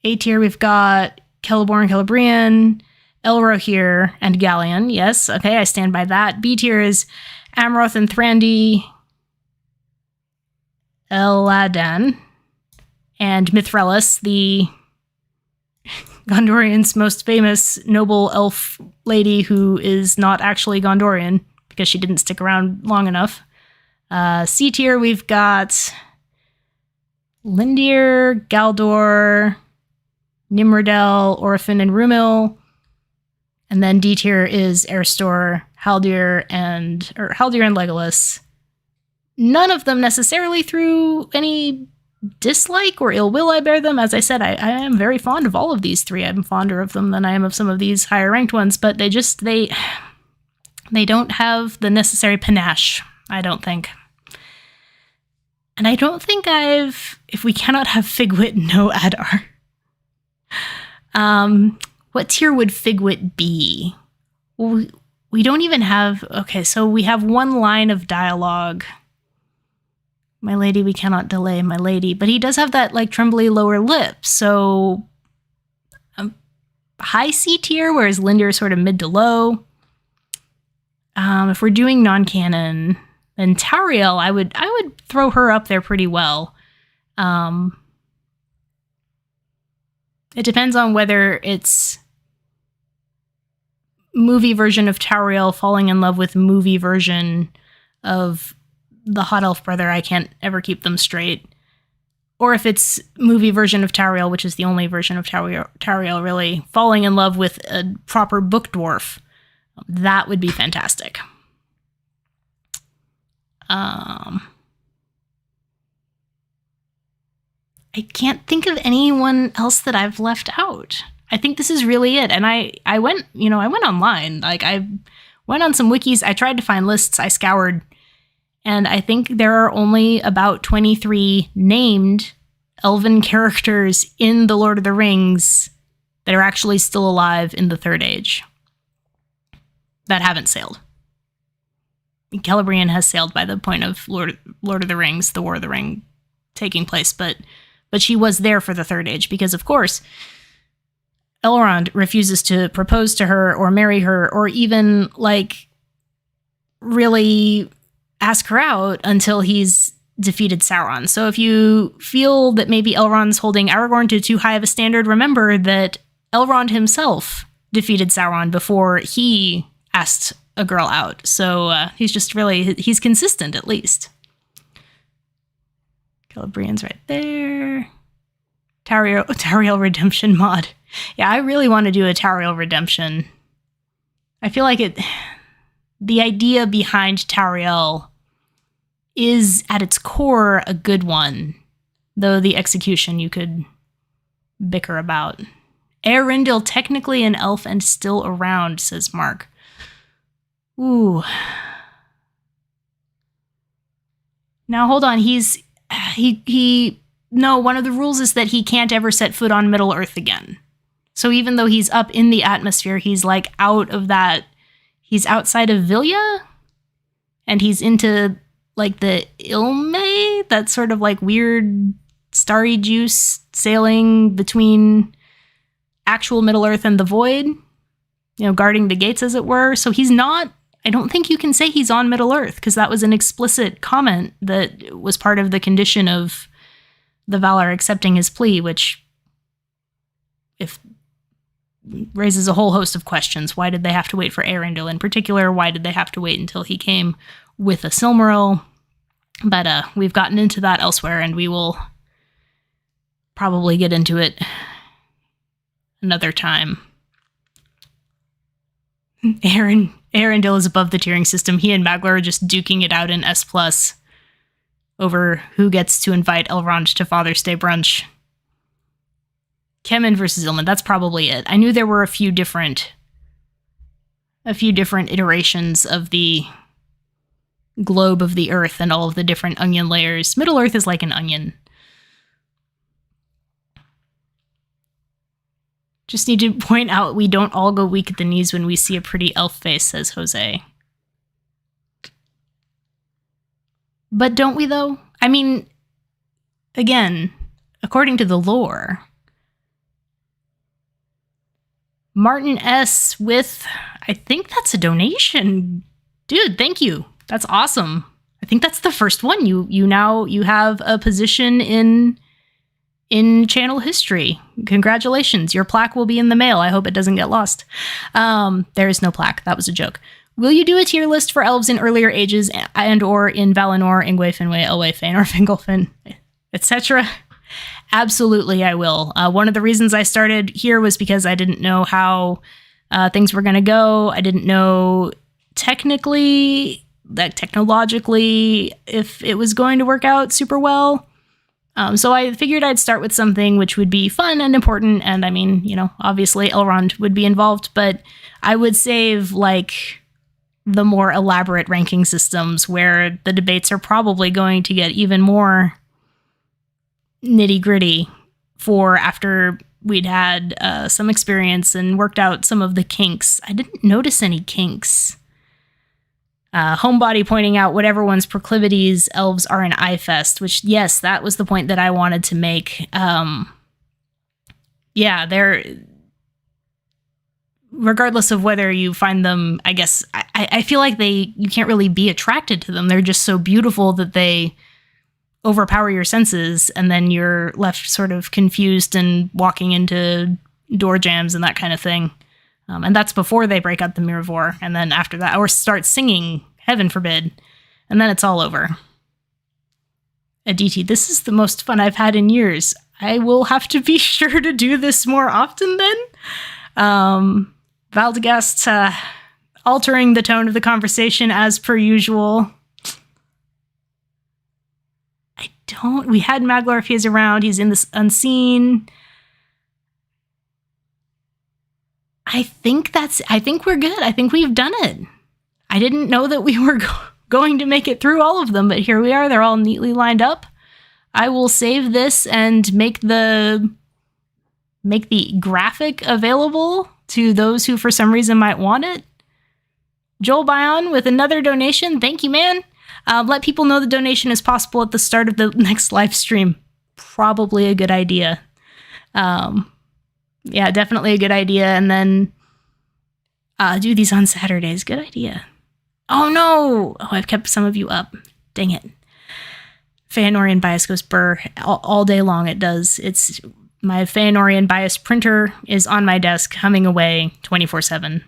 A tier, we've got Celeborn, Celebrian, Elrohir, and Galleon. Yes, okay, I stand by that. B tier is Amroth and Thrandy, Eladan, and Mithrellis, the Gondorian's most famous noble elf lady who is not actually Gondorian because she didn't stick around long enough. C tier, we've got Lindir, Galdor, Nimrodel, Orphan, and Rumil. And then D tier is Erestor, Haldir, and Legolas. None of them necessarily through any dislike or ill will I bear them. As I said, I am very fond of all of these three. I'm fonder of them than I am of some of these higher ranked ones, but they don't have the necessary panache, I don't think. And I don't think if we cannot have Figwit, no Adar. What tier would Figwit be? Well, we don't even have... Okay, so we have one line of dialogue. My lady, we cannot delay, my lady. But he does have that, like, trembly lower lip. So high C tier, whereas Linder is sort of mid to low. If we're doing non-canon, then Tauriel, I would throw her up there pretty well. It depends on whether it's movie version of Tauriel falling in love with movie version of the hot elf brother. I can't ever keep them straight. Or if it's movie version of Tauriel, which is the only version of Tauriel really, falling in love with a proper book dwarf. That would be fantastic. I can't think of anyone else that I've left out. I think this is really it. And I went online. Like, I went on some wikis. I tried to find lists. I scoured. And I think there are only about 23 named elven characters in The Lord of the Rings that are actually still alive in the Third Age that haven't sailed. Celebrian has sailed by the point of Lord of the Rings, the War of the Ring taking place, but she was there for the Third Age because, of course, Elrond refuses to propose to her or marry her or even, like, really ask her out until he's defeated Sauron. So if you feel that maybe Elrond's holding Aragorn to too high of a standard, remember that Elrond himself defeated Sauron before he asked a girl out. So he's consistent, at least. Celebrian's right there. Tauriel Redemption mod. Yeah, I really want to do a Tauriel Redemption. I feel like the idea behind Tauriel is, at its core, a good one. Though the execution you could bicker about. Eärendil, technically an elf and still around, says Mark. Ooh. Now, hold on. No, one of the rules is that he can't ever set foot on Middle-earth again. So even though he's up in the atmosphere, he's, like, out of that. He's outside of Vilya, and he's into, like, the Ilme, that sort of, like, weird starry juice sailing between actual Middle-earth and the Void, guarding the gates, as it were. So he's not... I don't think you can say he's on Middle-earth, because that was an explicit comment that was part of the condition of the Valar accepting his plea, which raises a whole host of questions. Why did they have to wait for Eärendil in particular? Why did they have to wait until he came with a Silmaril? But we've gotten into that elsewhere, and we will probably get into it another time. Eärendil is above the tiering system. He and Maglar are just duking it out in S+ over who gets to invite Elrond to Father's Day brunch. Kemen versus Ilman, that's probably it. I knew there were a few different iterations of the globe of the earth and all of the different onion layers. Middle-earth is like an onion. Just need to point out we don't all go weak at the knees when we see a pretty elf face, says Jose. But don't we, though? I mean, again, according to the lore, Martin S. with, I think that's a donation. Dude, thank you. That's awesome. I think that's the first one. You have a position in channel history. Congratulations. Your plaque will be in the mail. I hope it doesn't get lost. There is no plaque. That was a joke. Will you do a tier list for elves in earlier ages and or in Valinor, Ingwe, Finwë, Elwë, Fëanor, Fingolfin, etc.? Absolutely, I will. One of the reasons I started here was because I didn't know how things were going to go. I didn't know technologically, if it was going to work out super well. So I figured I'd start with something which would be fun and important. And I mean, obviously Elrond would be involved, but I would save like the more elaborate ranking systems where the debates are probably going to get even more nitty gritty for after we'd had some experience and worked out some of the kinks. I didn't notice any kinks Homebody pointing out whatever one's proclivities, elves are an eye fest, which, yes, that was the point that I wanted to make. Yeah, they're, regardless of whether you find them, I guess, I feel like you can't really be attracted to them. They're just so beautiful that they overpower your senses, and then you're left sort of confused and walking into door jams and that kind of thing. And that's before they break out the Mirror, and then after that, or start singing, heaven forbid, and then it's all over. Aditi, this is the most fun I've had in years. I will have to be sure to do this more often then. Valdegast, altering the tone of the conversation as per usual. We had Maglar if he's around. He's in this unseen. I think we're good. I think we've done it. I didn't know that we were going to make it through all of them, but here we are. They're all neatly lined up. I will save this and make the graphic available to those who for some reason might want it. Joel Bion with another donation. Thank you, man. Let people know the donation is possible at the start of the next live stream. Probably a good idea. Yeah, definitely a good idea. And then do these on Saturdays. Good idea. Oh, no. Oh, I've kept some of you up. Dang it. Feanorian bias goes burr all day long. It does. It's my Feanorian bias printer is on my desk, humming away 24/7.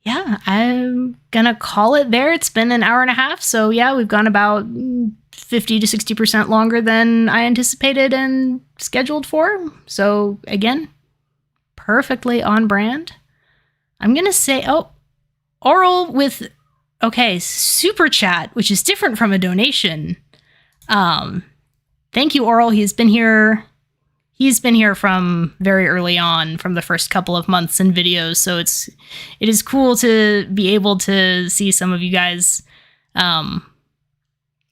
Yeah, I'm gonna call it there. It's been an hour and a half, so yeah, we've gone about 50 to 60% longer than I anticipated and scheduled for. So again, perfectly on brand. I'm gonna say, Oral with, super chat, which is different from a donation. Thank you, Oral. He's been here from very early on, from the first couple of months in videos. So it is cool to be able to see some of you guys and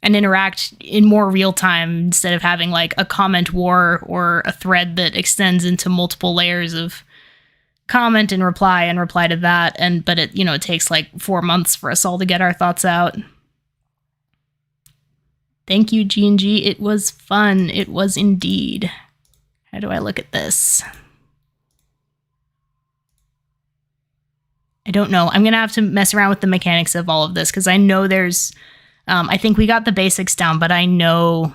interact in more real time instead of having like a comment war or a thread that extends into multiple layers of comment and reply to that. But it takes like 4 months for us all to get our thoughts out. Thank you, G&G. It was fun. It was indeed. How do I look at this? I don't know. I'm going to have to mess around with the mechanics of all of this because I know there's... I think we got the basics down, but I know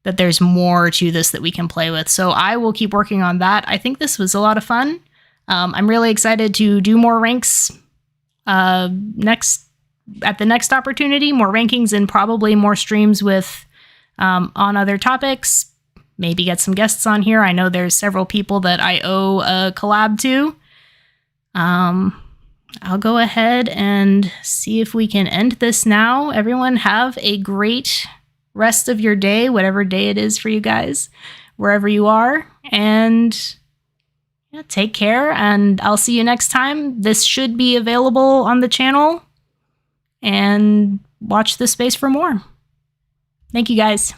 that there's more to this that we can play with. So I will keep working on that. I think this was a lot of fun. I'm really excited to do more ranks at the next opportunity. More rankings and probably more streams with on other topics. Maybe get some guests on here. I know there's several people that I owe a collab to. I'll go ahead and see if we can end this now. Everyone have a great rest of your day, whatever day it is for you guys, wherever you are. And yeah, take care, and I'll see you next time. This should be available on the channel. And watch this space for more. Thank you, guys.